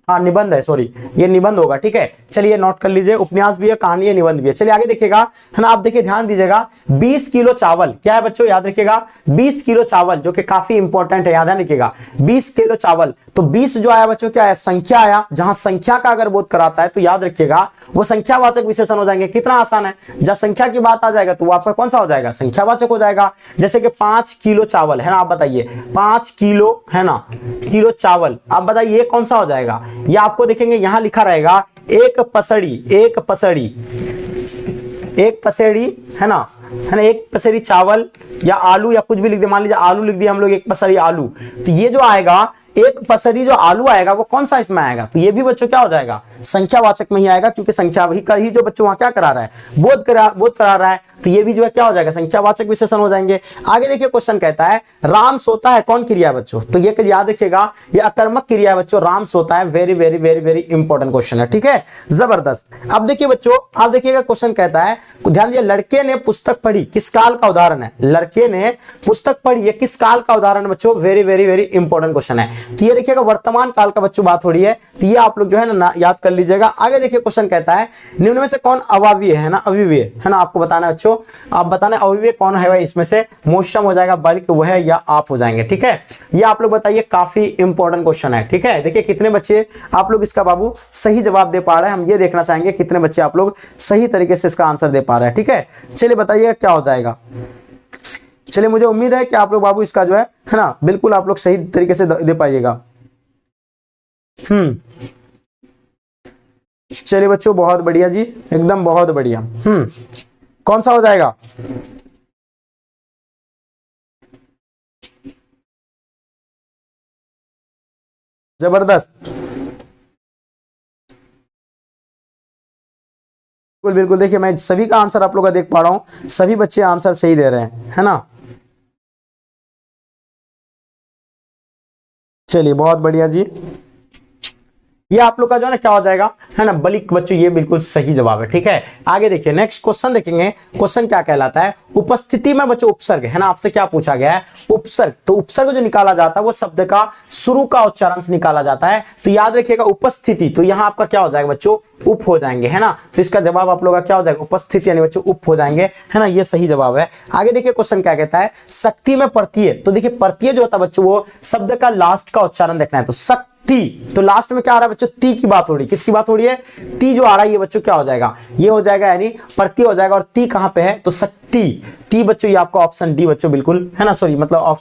A: हाँ निबंध है, सॉरी ये निबंध होगा, ठीक है। चलिए नोट कर लीजिए, उपन्यास भी है, कहानी है, निबंध भी है। चलिए आगे देखिएगा, है ना, आप देखिए ध्यान दीजिएगा, 20 किलो चावल, क्या है बच्चों, याद रखिएगा 20 किलो चावल, जो कि काफी इंपॉर्टेंट है, याद रखिएगा 20 किलो चावल। तो 20 जो आया बच्चों क्या है, संख्या आया, जहां संख्या का अगर बोध कराता है तो याद रखिएगा वो संख्यावाचक विशेषण हो जाएंगे। कितना आसान है, जब संख्या की बात आ जाएगा तो वो आपका कौन सा हो जाएगा, संख्यावाचक हो जाएगा। जैसे कि 5 किलो चावल है ना, आप बताइए 5 किलो है ना, किलो चावल, आप बताइए ये कौन सा हो जाएगा। ये आपको देखेंगे यहां लिखा रहेगा एक पसड़ी, एक पसड़ी, एक पसेड़ी है ना, एक पसेड़ी चावल या आलू या कुछ भी लिख दे, मान लीजिए आलू लिख दिया हम लोग, एक पसड़ी आलू। तो ये जो आएगा एक पसरी जो आलू आएगा वो कौन सा इसमें आएगा, तो ये भी बच्चों क्या हो जाएगा, संख्यावाचक में ही आएगा, क्योंकि संख्या का ही जो बच्चों वहां क्या करा रहा है, बोध करा रहा है, तो ये भी जो है क्या हो जाएगा, संख्यावाचक विशेषण हो जाएंगे। आगे देखिए क्वेश्चन कहता है राम सोता है कौन क्रिया है बच्चों, तो ये याद रखिएगा ये अकर्मक क्रिया है बच्चों, राम सोता है। Very very very very important question है, ठीक है, जबरदस्त। अब देखिए बच्चों, आप देखिएगा क्वेश्चन कहता है, ध्यान दिए, लड़के ने पुस्तक पढ़ी किस काल का उदाहरण है, लड़के ने पुस्तक पढ़ी ये किस काल का उदाहरण है बच्चों, very very very important question है। तो ये देखिएगा वर्तमान काल का बच्चों बात हो रही है, तो ये आप लोग जो है ना याद कर लीजिएगा। आगे देखिए क्वेश्चन कहता है निम्न में से कौन अव्यय है ना, अव्यय है ना, आपको बताना है बच्चों, आप बताना अव्यय कौन है भाई, इसमें से मोक्षम हो जाएगा, बल्कि वह या आप हो जाएंगे, ठीक है। ये आप लोग बताइए, काफी इंपॉर्टेंट क्वेश्चन है, ठीक है। देखिए कितने बच्चे आप लोग इसका बाबू सही जवाब दे पा रहे हैं, हम ये देखना चाहेंगे कितने बच्चे आप लोग सही तरीके से इसका आंसर दे पा रहे हैं, ठीक है। चलिए बताइए क्या हो जाएगा। चलिए मुझे उम्मीद है कि आप लोग बाबू इसका जो है ना बिल्कुल आप लोग सही तरीके से दे पाइएगा। चलिए बच्चों बहुत बढ़िया जी, एकदम बहुत बढ़िया। कौन सा हो जाएगा, जबरदस्त, बिल्कुल बिल्कुल। देखिए मैं सभी का आंसर आप लोग का देख पा रहा हूं, सभी बच्चे आंसर सही दे रहे हैं, है ना। चलिए बहुत बढ़िया जी, ये आप लोग का जो है ना क्या हो जाएगा, है ना, बलिक बच्चों, ये बिल्कुल सही जवाब है, ठीक है। आगे देखिए नेक्स्ट क्वेश्चन देखेंगे, क्वेश्चन क्या कहलाता है, उपस्थिति में बच्चों उपसर्ग है ना, आपसे क्या पूछा गया है, उपसर्ग। तो उपसर्ग जो निकाला जाता है वो शब्द का शुरू का उच्चारण से निकाला जाता है, तो याद रखिएगा उपस्थिति, तो यहाँ आपका क्या हो जाएगा बच्चों, उप हो जाएंगे, है ना। तो इसका जवाब आप लोग का क्या हो जाएगा, उपस्थिति यानी बच्चों उप हो जाएंगे, है ना, ये सही जवाब है। आगे देखिए क्वेश्चन क्या कहता है, शक्ति में प्रत्यय, तो देखिए प्रत्यय जो होता है बच्चों वो शब्द का लास्ट का उच्चारण देखना है, तो शक्ति, तो लास्ट में क्या आ रहा है बच्चों, ती की बात हो रही है, किसकी बात हो रही है, ती जो आ रहा है ये बच्चों क्या हो जाएगा, ये हो जाएगा यानी प्रत्यय हो जाएगा, और ती कहां पे है, तो शक्ति, टी बच्चों ये आपका ऑप्शन डी बच्चों बिल्कुल, है ना, सॉरी मतलब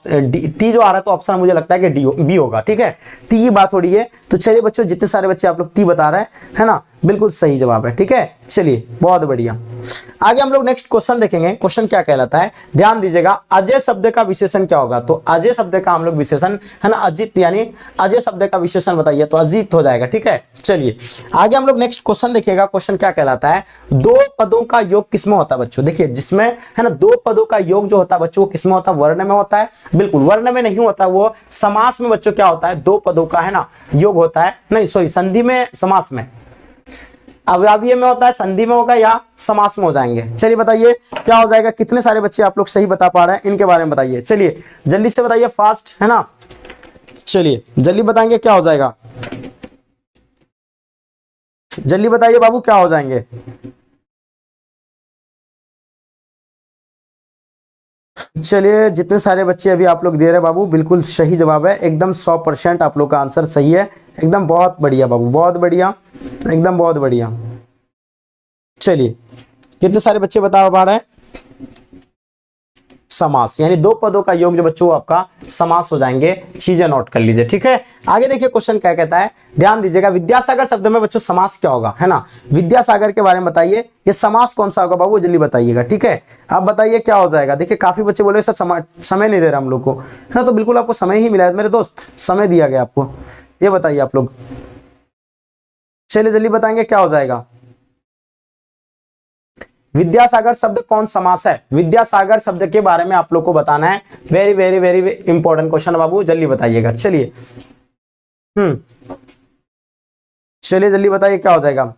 A: टी जो आ रहा है तो ऑप्शन मुझे लगता है कि डी बी होगा, ठीक है, टी की बात हो रही है। तो चलिए बच्चों जितने सारे बच्चे आप लोग टी बता रहे हैं, है ना, बिल्कुल सही जवाब है, ठीक है। चलिए बहुत बढ़िया, आगे हम लोग नेक्स्ट क्वेश्चन देखेंगे, क्वेश्चन क्या कहलाता है, ध्यान दीजिएगा, अजय शब्द का विशेषण क्या होगा, तो अजय शब्द का हम लोग विशेषण, है ना, अजित, यानी अजय शब्द का विशेषण बताइए, तो अजित हो जाएगा, ठीक है। चलिए आगे हम लोग नेक्स्ट क्वेश्चन देखिएगा, क्वेश्चन क्या कहलाता है, दो पदों का योग किसमें होता है बच्चों, देखिए जिसमें, है ना, दो पदों का योग जो होता है बच्चों वो किसमें होता है, वर्ण में होता है, बिल्कुल वर्ण में नहीं होता, वो समास में बच्चों क्या होता है, दो पदों का, है ना, योग होता है, नहीं सॉरी संधि में, समास में, अव्यय में होता है, संधि में होगा या समास में हो जाएंगे। चलिए बताइए क्या हो जाएगा, कितने सारे बच्चे आप लोग सही बता पा रहे हैं, इनके बारे में बताइए, चलिए जल्दी से बताइए, फास्ट, है ना, चलिए जल्दी बताएंगे क्या हो जाएगा, जल्दी बताइए बाबू क्या हो जाएंगे। चलिए जितने सारे बच्चे अभी आप लोग दे रहे हैं बाबू बिल्कुल सही जवाब है, एकदम 100% आप लोग का आंसर सही है, एकदम बहुत बढ़िया बाबू, बहुत बढ़िया, एकदम बहुत बढ़िया। चलिए कितने सारे बच्चे बता पा रहे हैं, समास, यानी दो पदों का योग जो बच्चों आपका समास हो जाएंगे, चीजें नोट कर लीजिए, ठीक है। आगे देखिए क्वेश्चन क्या कहता है, ध्यान दीजिएगा, विद्यासागर शब्द में बच्चों समास क्या होगा, है ना, विद्यासागर के बारे में बताइए, ये समास कौन सा होगा बाबू, जल्दी बताइएगा, ठीक है। आप बताइए क्या हो जाएगा। देखिए काफी बच्चे बोले सर समय नहीं दे रहा हम लोग को, है ना, तो बिल्कुल आपको समय ही मिला है मेरे दोस्त, समय दिया गया आपको, ये बताइए आप लोग, चलिए जल्दी बताएंगे क्या हो जाएगा। विद्यासागर शब्द कौन समास है, विद्यासागर शब्द के बारे में आप लोग को बताना है, very very very important question बाबू, जल्दी बताइएगा। चलिए चलिए जल्दी बताइए क्या हो जाएगा।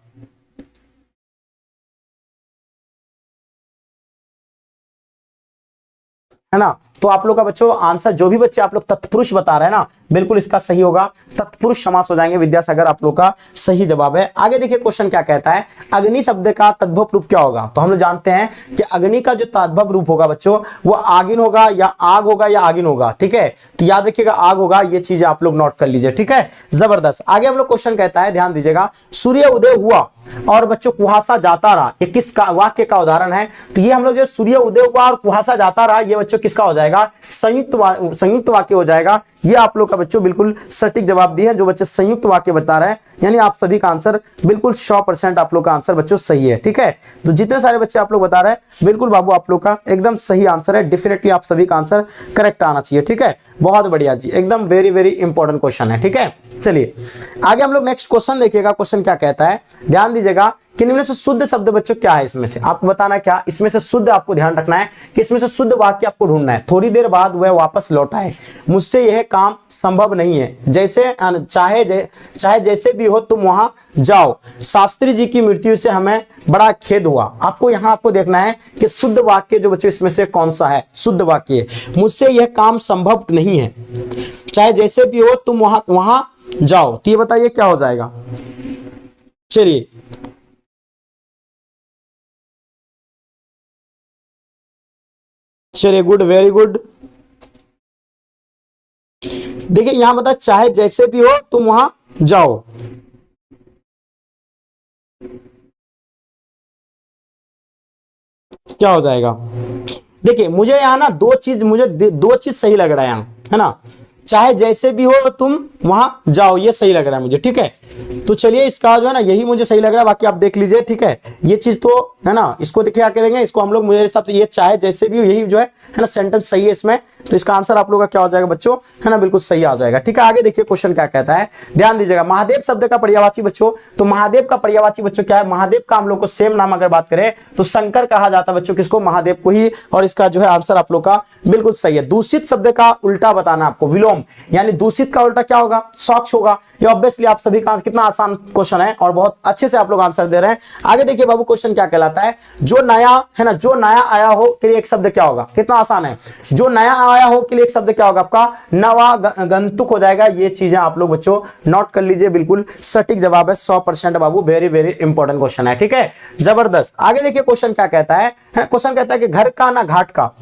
A: है ना, तो आप लोग का बच्चों आंसर जो भी बच्चे आप लोग तत्पुरुष बता रहे हैं ना, बिल्कुल इसका सही होगा, तत्पुरुष समास हो जाएंगे, विद्यासागर आप लोग का सही जवाब है। आगे देखिए क्वेश्चन क्या कहता है, अग्नि शब्द का तद्भव रूप क्या होगा, तो हम लोग जानते हैं कि अग्नि का जो तद्भव रूप होगा बच्चों वो आगिन होगा या आग होगा या आगिन होगा, ठीक है, तो याद रखिएगा आग होगा, ये चीजें आप लोग नोट कर लीजिए, ठीक है, जबरदस्त। आगे हम लोग क्वेश्चन कहता है, ध्यान दीजिएगा, सूर्य उदय हुआ और बच्चों कुहासा जाता रहा, ये किस वाक्य का उदाहरण है, तो ये हम लोग जो सूर्य उदय हुआ और कुहासा जाता रहा, ये बच्चों किसका हो जाएगा, संयुक्त वाक्य हो जाएगा। ये आप लोग का बच्चों बिल्कुल सटीक जवाब दिया है, जो बच्चे संयुक्त वाक्य बता रहे हैं, यानी आप सभी का आंसर बिल्कुल 100% आप लोग का आंसर बच्चों सही है, ठीक है। तो जितने सारे बच्चे आप लोग बता रहे हैं बिल्कुल बाबू आप लोग का एकदम सही आंसर है, डेफिनेटली आप सभी का आंसर करेक्ट आना चाहिए, ठीक है। बहुत बढ़िया जी, एकदम वेरी वेरी इंपॉर्टेंट क्वेश्चन है। ठीक है, चलिए आगे हम लोग नेक्स्ट क्वेश्चन देखिएगा। क्वेश्चन क्या कहता है, ध्यान दीजिएगा कि इनमें से शुद्ध शब्द बच्चों क्या है। इसमें से आपको बताना क्या, इसमें से शुद्ध आपको ध्यान रखना है कि इसमें से शुद्ध वाक्य आपको ढूंढना है। थोड़ी देर बाद वह वापस लौट आए, मुझसे यह काम संभव नहीं है, जैसे चाहे जैसे भी हो तुम वहां जाओ, शास्त्री जी की मृत्यु से हमें बड़ा खेद हुआ। आपको यहाँ आपको देखना है कि शुद्ध वाक्य जो बच्चों इसमें से कौन सा है शुद्ध वाक्य। मुझसे यह काम संभव नहीं है, चाहे जैसे भी हो तुम वहां जाओ, तो ये बताइए क्या हो जाएगा। चलिए चलिए, गुड, वेरी गुड। देखिए यहां बता, चाहे जैसे भी हो तुम वहां जाओ, क्या हो जाएगा। देखिए मुझे यहाँ ना दो चीज सही लग रहा है यहाँ, है ना। चाहे जैसे भी हो तुम वहां जाओ, ये सही लग रहा है मुझे। ठीक है, तो चलिए इसका जो है ना यही मुझे सही लग रहा है, बाकी आप देख लीजिए। ठीक है, ये चीज तो है ना, इसको देखिए क्या करेंगे, इसको हम लोग मेरे हिसाब से ये चाहे जैसे भी हो, यही जो है ना सेंटेंस सही है इसमें। तो इसका आंसर आप लोगों का क्या हो जाएगा बच्चों, है ना, बिल्कुल सही आ जाएगा। ठीक है, आगे देखिए क्वेश्चन क्या कहता है, ध्यान दीजिएगा। महादेव शब्द का पर्यायवाची बच्चों, तो महादेव का पर्यायवाची बच्चों क्या है। महादेव का हम लोग को सेम नाम अगर बात करें तो शंकर कहा जाता है बच्चों, किसको, महादेव को ही। और इसका जो है आंसर आप लोग का बिल्कुल सही है। दूषित शब्द का उल्टा बताना आपको, विलोम, यानी दूषित का उल्टा क्या होगा, स्वच्छ होगा। ये ऑब्वियसली आप सभी का कितना आसान क्वेश्चन है और बहुत अच्छे से आप लोग आंसर दे रहे हैं। आगे देखिए बाबू क्वेश्चन क्या कहलाता है, जो नया है ना, जो नया आया हो के लिए एक शब्द क्या होगा, कितना आसान है। जो नया आया हो के लिए एक शब्द क्या होगा आपका, नवागंतुक हो जाएगा। ये चीजें आप लोग बच्चों नोट कर लीजिए, बिल्कुल सटीक जवाब है 100% बाबू, वेरी वेरी इंपॉर्टेंट क्वेश्चन है। ठीक है, जबरदस्त। आगे देखिए क्वेश्चन क्या कहता है, क्वेश्चन कहता है कि घर का ना घाट का।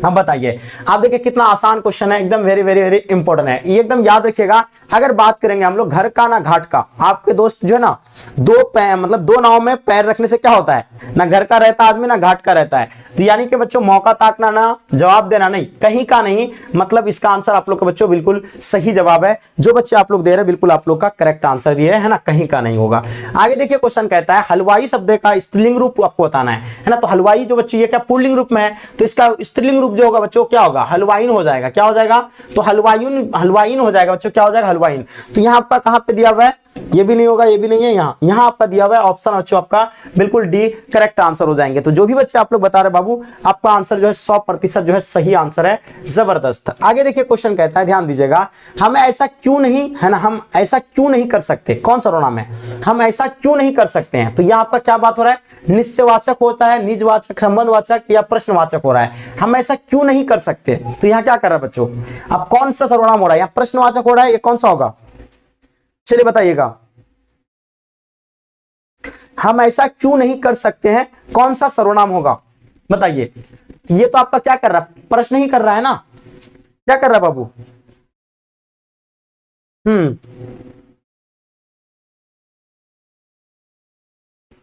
A: अब बताइए, आप देखिए कितना आसान क्वेश्चन है, एकदम वेरी वेरी वेरी इंपॉर्टेंट है। ये एकदम याद रखिएगा, अगर बात करेंगे हम लोग घर का ना घाट का, आपके दोस्त जो है ना, दो नाव में पैर रखने से क्या होता है, ना घर का रहता आदमी ना घाट का रहता है। तो यानी कि बच्चों मौका ताकना ना, जवाब देना नहीं, कहीं का नहीं, मतलब इसका आंसर आप लोग का बच्चों बिल्कुल सही जवाब है। जो बच्चे आप लोग दे रहे हैं बिल्कुल आप लोग का करेक्ट आंसर दिए है ना, कहीं का नहीं होगा। आगे देखिए क्वेश्चन कहता है, हलवाई शब्द का स्त्रीलिंग रूप आपको बताना है ना। तो हलवाई जो बच्चों ये क्या पुल्लिंग रूप में है, तो इसका स्त्रीलिंग रूप जो होगा बच्चों क्या होगा, हलवाइन हो जाएगा। क्या हो जाएगा, तो हलवाइन हो जाएगा बच्चों, क्या हो जाएगा, हलवाइन। तो यहाँ आपका कहां पे दिया हुआ है, ये भी नहीं होगा, ये भी नहीं है, यहाँ आपका दिया हुआ है ऑप्शन बच्चों आपका बिल्कुल डी करेक्ट आंसर हो जाएंगे। तो जो भी बच्चे आप लोग बता रहे बाबू, आपका आंसर जो है 100% जो है सही आंसर है, जबरदस्त। आगे देखिए क्वेश्चन कहता है, ध्यान दीजिएगा, हमें ऐसा क्यों नहीं, है ना, हम ऐसा क्यों नहीं कर सकते, कौन सा सर्वनाम है, हम ऐसा क्यों नहीं कर सकते हैं। तो यहाँ आपका क्या बात हो रहा है, निश्चयवाचक होता है, निजवाचक, संबंधवाचक या प्रश्नवाचक हो रहा है। हम ऐसा क्यों नहीं कर सकते, तो यहाँ क्या कर रहा है बच्चों, अब कौन सा सर्वनाम हो रहा है, यहाँ प्रश्नवाचक हो रहा है, ये कौन सा होगा, चलिए बताइएगा। हम ऐसा क्यों नहीं कर सकते हैं, कौन सा सर्वनाम होगा बताइए। ये तो आपका क्या कर रहा है, प्रश्न ही कर रहा है ना, क्या कर रहा है बाबू।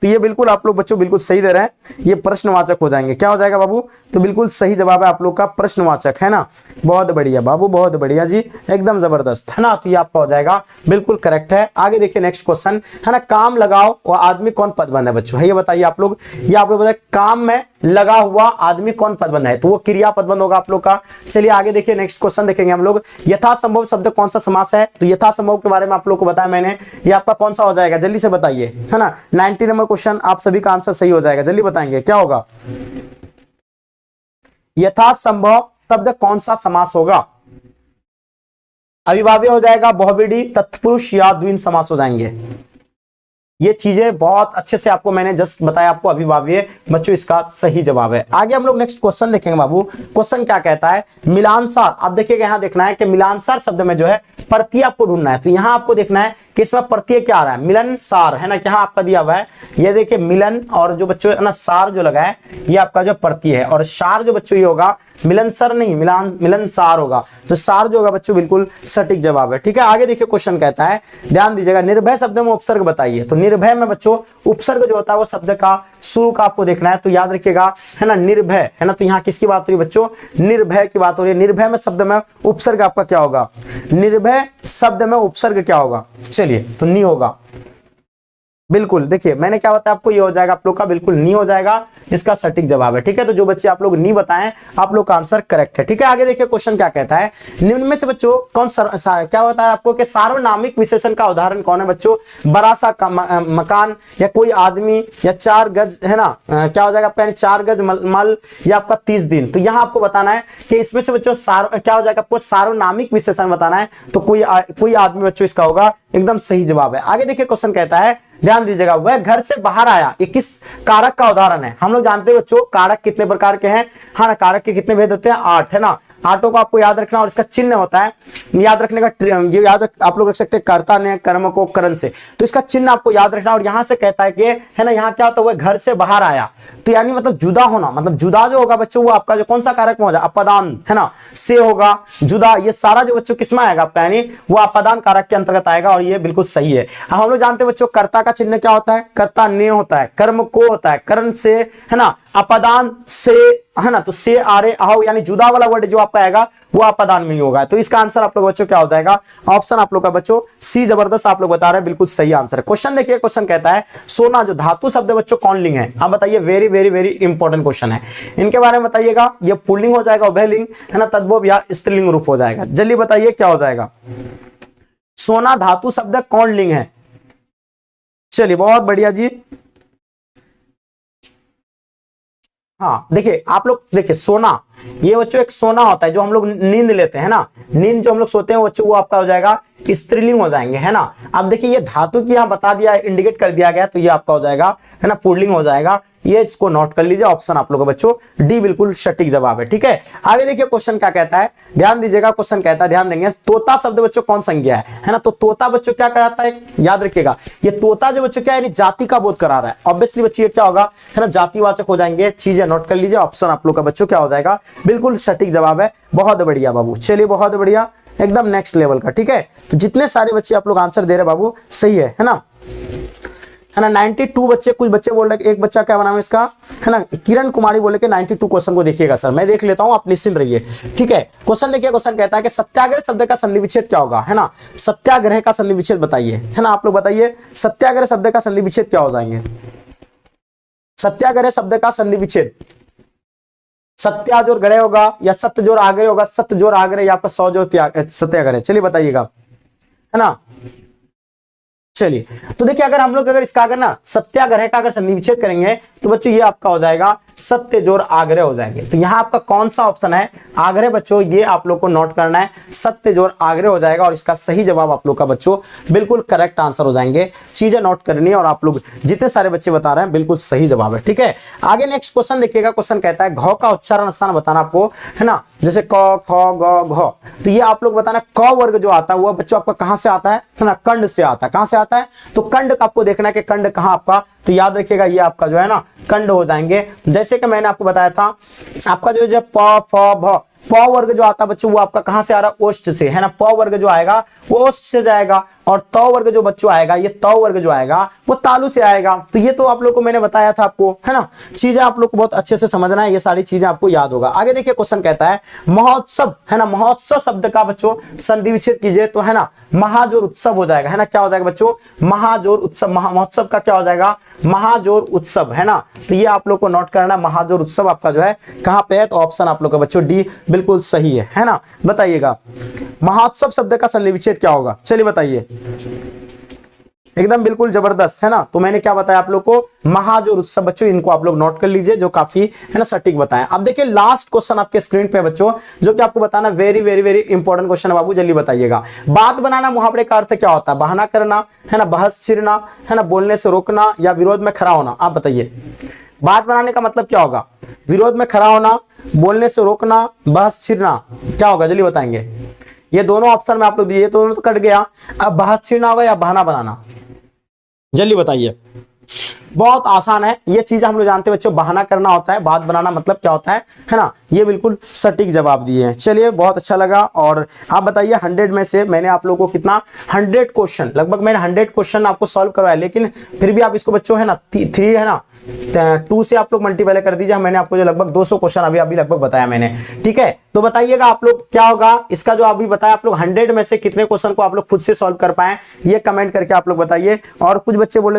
A: तो ये बिल्कुल आप लोग बच्चों बिल्कुल सही दे रहे हैं, ये प्रश्नवाचक हो जाएंगे। क्या हो जाएगा बाबू, तो बिल्कुल सही जवाब है आप लोग का प्रश्नवाचक, है ना। बहुत बढ़िया बाबू, बहुत बढ़िया जी, एकदम जबरदस्त, है ना। तो ये आपका हो जाएगा बिल्कुल करेक्ट है। आगे देखिए नेक्स्ट क्वेश्चन, है ना, काम लगाओ वो आदमी कौन पदबंध है बच्चों, है ये बताइए आप लोग। ये आप लोग बताइए, काम में लगा हुआ आदमी कौन पदबंध है, तो वो क्रिया पदबंध होगा आप लोग का। चलिए आगे देखिए नेक्स्ट क्वेश्चन देखेंगे हम लोग, यथासंभव शब्द कौन सा समास है। तो यथासंभव के बारे में आप लोग को बताया मैंने, ये आपका कौन सा हो जाएगा, जल्दी से बताइए, है ना। 90 नंबर क्वेश्चन, आप सभी का आंसर सही हो जाएगा, जल्दी बताएंगे क्या होगा। यथासंभव शब्द कौन सा समास होगा, अविभाज्य हो जाएगा, बहुव्रीहि, तत्पुरुष या द्विंद समास हो जाएंगे। ये चीजें बहुत अच्छे से आपको मैंने जस्ट बताया, आपको अभिभाव्य बच्चों इसका सही जवाब है। आगे हम लोग नेक्स्ट क्वेश्चन देखेंगे बाबू। क्वेश्चन क्या कहता है, मिलानसार, आप देखिएगा यहाँ देखना है कि मिलानसार शब्द में जो है प्रत्यय आपको ढूंढना है। तो यहाँ आपको देखना है कि इसमें प्रत्यय क्या आ रहा है, मिलनसार, है ना। यहाँ आपका दिया हुआ है, ये देखिए मिलन और जो बच्चों है ना सार जो लगा है, ये आपका जो प्रत्यय है, और सार जो बच्चों ये होगा मिलनसर नहीं, मिलनसार होगा। तो सार जो होगा बच्चों बिल्कुल सटीक जवाब है। ठीक है, आगे देखिए क्वेश्चन कहता है, ध्यान दीजिएगा, निर्भय शब्द में उपसर्ग बताइए। तो निर्भय में बच्चों उपसर्ग जो होता है वो शब्द का शुरू का आपको देखना है। तो याद रखिएगा, है ना, निर्भय, है ना। तो यहाँ किसकी बात हो रही है बच्चों, निर्भय की बात हो रही है। निर्भय में शब्द में उपसर्ग आपका क्या होगा, निर्भय शब्द में उपसर्ग क्या होगा, चलिए तो नहीं होगा, बिल्कुल देखिए मैंने क्या बताया आपको, ये हो जाएगा आप लोग का बिल्कुल नी हो जाएगा, इसका सटीक जवाब है। ठीक है, तो जो बच्चे आप लोग नी बताएं आप लोग का आंसर करेक्ट है। ठीक है, आगे देखिए क्वेश्चन क्या कहता है, निम्न में से बच्चों कौन क्या बताया आपको कि सार्वनामिक विशेषण का उदाहरण कौन है बच्चों, बड़ा सा मकान या कोई आदमी या 4 गज है ना, क्या हो जाएगा आपका 4 गज मल या आपका 30 दिन। तो यहां आपको बताना है कि इसमें से बच्चों क्या हो जाएगा, आपको सार्वनामिक विशेषण बताना है, तो कोई आदमी बच्चों इसका होगा, एकदम सही जवाब है। आगे देखिए क्वेश्चन कहता है, ध्यान दीजिएगा, वह घर से बाहर आया, ये किस कारक का उदाहरण है। हम लोग जानते हैं बच्चों कारक कितने प्रकार के हैं, हाँ ना, कारक के कितने भेद होते हैं, 8 है ना। आठों को आपको याद रखना और इसका चिन्ह होता है, याद रखने का ये आप लोग रख सकते हैं, कर्ता ने कर्म को करण से, तो इसका चिन्ह आपको याद रखना। और यहां से कहता है कि है ना, यहाँ क्या होता है, वह घर से बाहर आया, तो यानी मतलब जुदा होना, मतलब जुदा जो होगा बच्चों वो आपका जो कौन सा कारक में हो जाए, अपदान है ना, से होगा जुदा, ये सारा जो बच्चों किसमें आएगा आपका, यानी वो अपदान कारक के अंतर्गत आएगा, और ये बिल्कुल सही है। अब हम लोग जानते हैं बच्चों कर्ता का चिन्ह क्या होता है, कर्ता ने होता है, कर्म को होता है, करण से है ना, अपदान से है ना, तो से आरे आओ, यानी जुदा वाला वर्ड जो आपका आएगा वो अपदान में ही होगा। तो इसका आंसर आप लोग बच्चों क्या हो जाएगा, ऑप्शन आप लोग का बच्चों सी, जबरदस्त आप लोग बता रहे हैं, बिल्कुल सही आंसर है। क्वेश्चन देखिए, क्वेश्चन कहता है सोना जो धातु शब्द है बच्चों कौन लिंग है, आप बताइए, very very very important question है, इनके बारे में बताइएगा। ये पुल्लिंग हो जाएगा, उभयलिंग है ना, तद्भव या स्त्रीलिंग रूप हो जाएगा, जल्दी बताइए क्या हो जाएगा। सोना धातु शब्द कौन लिंग है, चलिए बहुत बढ़िया जी। हाँ देखिए आप लोग देखिए, सोना ये बच्चों एक सोना होता है जो हम लोग नींद लेते हैं ना, नींद जो हम लोग सोते हैं बच्चों वो आपका हो जाएगा स्त्रीलिंग हो जाएंगे है ना। अब देखिए ये धातु की यहाँ बता दिया, इंडिकेट कर दिया गया, तो ये आपका हो जाएगा है ना पुल्लिंग हो जाएगा, ये इसको नोट कर लीजिए, ऑप्शन आप लोगों का बच्चों डी बिल्कुल सटीक जवाब है। ठीक है, आगे देखिए क्वेश्चन क्या कहता है, ध्यान दीजिएगा, क्वेश्चन कहता है, ध्यान देंगे, तोता शब्द बच्चों कौन संज्ञा है ना, तो तोता बच्चों क्या कराता है, याद रखिएगा, ये तोता जो बच्चों क्या है जाति का बोध करा रहा है, ऑब्वियसली बच्चों ये क्या होगा है ना, जातिवाचक हो जाएंगे, चीजें नोट कर लीजिए, ऑप्शन आप लोग का बच्चों क्या हो जाएगा, बिल्कुल सटीक जवाब है। बहुत बढ़िया बाबू, चलिए बहुत बढ़िया, एकदम नेक्स्ट लेवल का। ठीक है, तो जितने सारे बच्चे आप लोग आंसर दे रहे बाबू सही है ना, 92 बच्चे, कुछ बच्चे बोल रहे, एक बच्चा क्या नाम है इसका है ना, किरण कुमारी बोले कि 92 क्वेश्चन को देखिएगा सर, मैं देख लेता हूं, आप निश्चिंत रहिए। ठीक है, क्वेश्चन देखिए, क्वेश्चन कहता है कि सत्याग्रह शब्द का संधि विच्छेद क्या होगा है ना, सत्याग्रह का संधि विच्छेद बताइए है ना, आप लोग बताइए सत्याग्रह शब्द का संधि विच्छेद क्या हो जाएंगे, सत्याग्रह शब्द का संधि विच्छेद, सत्या जोर ग्रह होगा या सत्य जोर आग्रह होगा, सत्य जोर आग्रह या आपका 100 जोर सत्याग्रह, चलिए बताइएगा है ना। चलिए तो देखिए, अगर हम लोग इसका अगर ना सत्याग्रह का अगर संधि विच्छेद करेंगे तो बच्चों ये आपका हो जाएगा सत्य जोर आग्रह हो जाएंगे। तो यहाँ आपका कौन सा ऑप्शन है, आग्रह बच्चों, ये आप लोग को नोट करना है, सत्य जोर आग्रह हो जाएगा, और इसका सही जवाब आप लोग का बच्चों बिल्कुल करेक्ट आंसर हो जाएंगे। चीजें नोट करनी है, और आप लोग जितने सारे बच्चे बता रहे हैं बिल्कुल सही जवाब है। ठीक है, आगे नेक्स्ट क्वेश्चन देखिएगा, क्वेश्चन कहता है घ का उच्चारण स्थान बताना आपको है ना, जैसे क ख ग घ, तो ये आप लोग बताना क वर्ग जो आता है वो बच्चों आपका कहां से आता है ना, कंड से आता है, कहां से आता है, तो कंड आपको देखना है कि कंड कहां आपका, तो याद रखिएगा ये आपका जो है ना कंड हो जाएंगे। जैसे कि मैंने आपको बताया था, आपका जो है प फ भ, प वर्ग जो आता है बच्चों वो आपका कहां से आ रहा है, ओष्ठ से है ना, प वर्ग जो आएगा वो ओष्ठ से जाएगा, और त वर्ग जो बच्चों आएगा, ये त वर्ग जो आएगा वो तालु से आएगा। तो ये तो आप लोग को मैंने बताया था आपको है ना, चीजें आप लोग को बहुत अच्छे से समझना है, ये सारी चीजें आपको याद होगा। आगे देखिए क्वेश्चन कहता है महोत्सव है ना, महोत्सव शब्द का बच्चों संधि विच्छेद कीजिए, तो है ना महाजोर उत्सव हो जाएगा है ना, क्या हो जाएगा बच्चों, महाजोर उत्सव, महोत्सव का क्या हो जाएगा, महाजोर उत्सव है ना। तो ये आप लोग को नोट करना, महाजोर उत्सव आपका जो है कहां पे है, तो ऑप्शन आप लोग का बच्चों डी बिल्कुल सही है ना। बताइएगा महोत्सव शब्द का संधि विच्छेद क्या होगा, चलिए बताइए, एकदम बिल्कुल जबरदस्त है ना। तो मैंने क्या बताया आप लोग को, महाजोर उत्सव बच्चों, इनको आप लोग नोट कर लीजिए, जो काफी है ना सटीक बताएं। अब देखिए लास्ट क्वेश्चन आपके स्क्रीन पे बच्चों, जो कि आपको बताना very very very important question है बाबू, जल्दी बताइएगा। बात बनाना मुहावरे का अर्थ क्या होता है, बहाना करना है ना, बहस छिड़ना है ना, बोलने से रोकना या विरोध में खड़ा होना, आप बताइए। बात बनाने का मतलब क्या होगा, विरोध में खड़ा होना, बोलने से रोकना, बहस छिड़ना, क्या होगा जल्दी बताएंगे। ये दोनों ऑप्शन में आप लोग दिए, ये दोनों तो कट गया, अब बहस छिड़ना होगा या बहाना बनाना, जल्दी बताइए। बहुत आसान है, ये चीज हम लोग जानते हैं बच्चों, बहाना करना होता है, बात बनाना मतलब क्या होता है ना, ये बिल्कुल सटीक जवाब दिए हैं। चलिए बहुत अच्छा लगा, और आप बताइए 100 में से मैंने आप लोगों को कितना, 100 क्वेश्चन, लगभग मैंने 100 क्वेश्चन आपको सॉल्व करवाया, लेकिन फिर भी आप इसको बच्चों है ना 3 है ना 2 से आप लोग मल्टीप्लाई कर दीजिए, मैंने आपको जो लगभग 200 क्वेश्चन अभी लगभग बताया मैंने। ठीक है, तो बताइएगा आप लोग क्या होगा इसका, जो अभी बताया आप लोग 100 में से कितने क्वेश्चन को आप लोग खुद से सॉल्व कर पाए, ये कमेंट करके आप लोग बताइए। और कुछ बच्चे बोले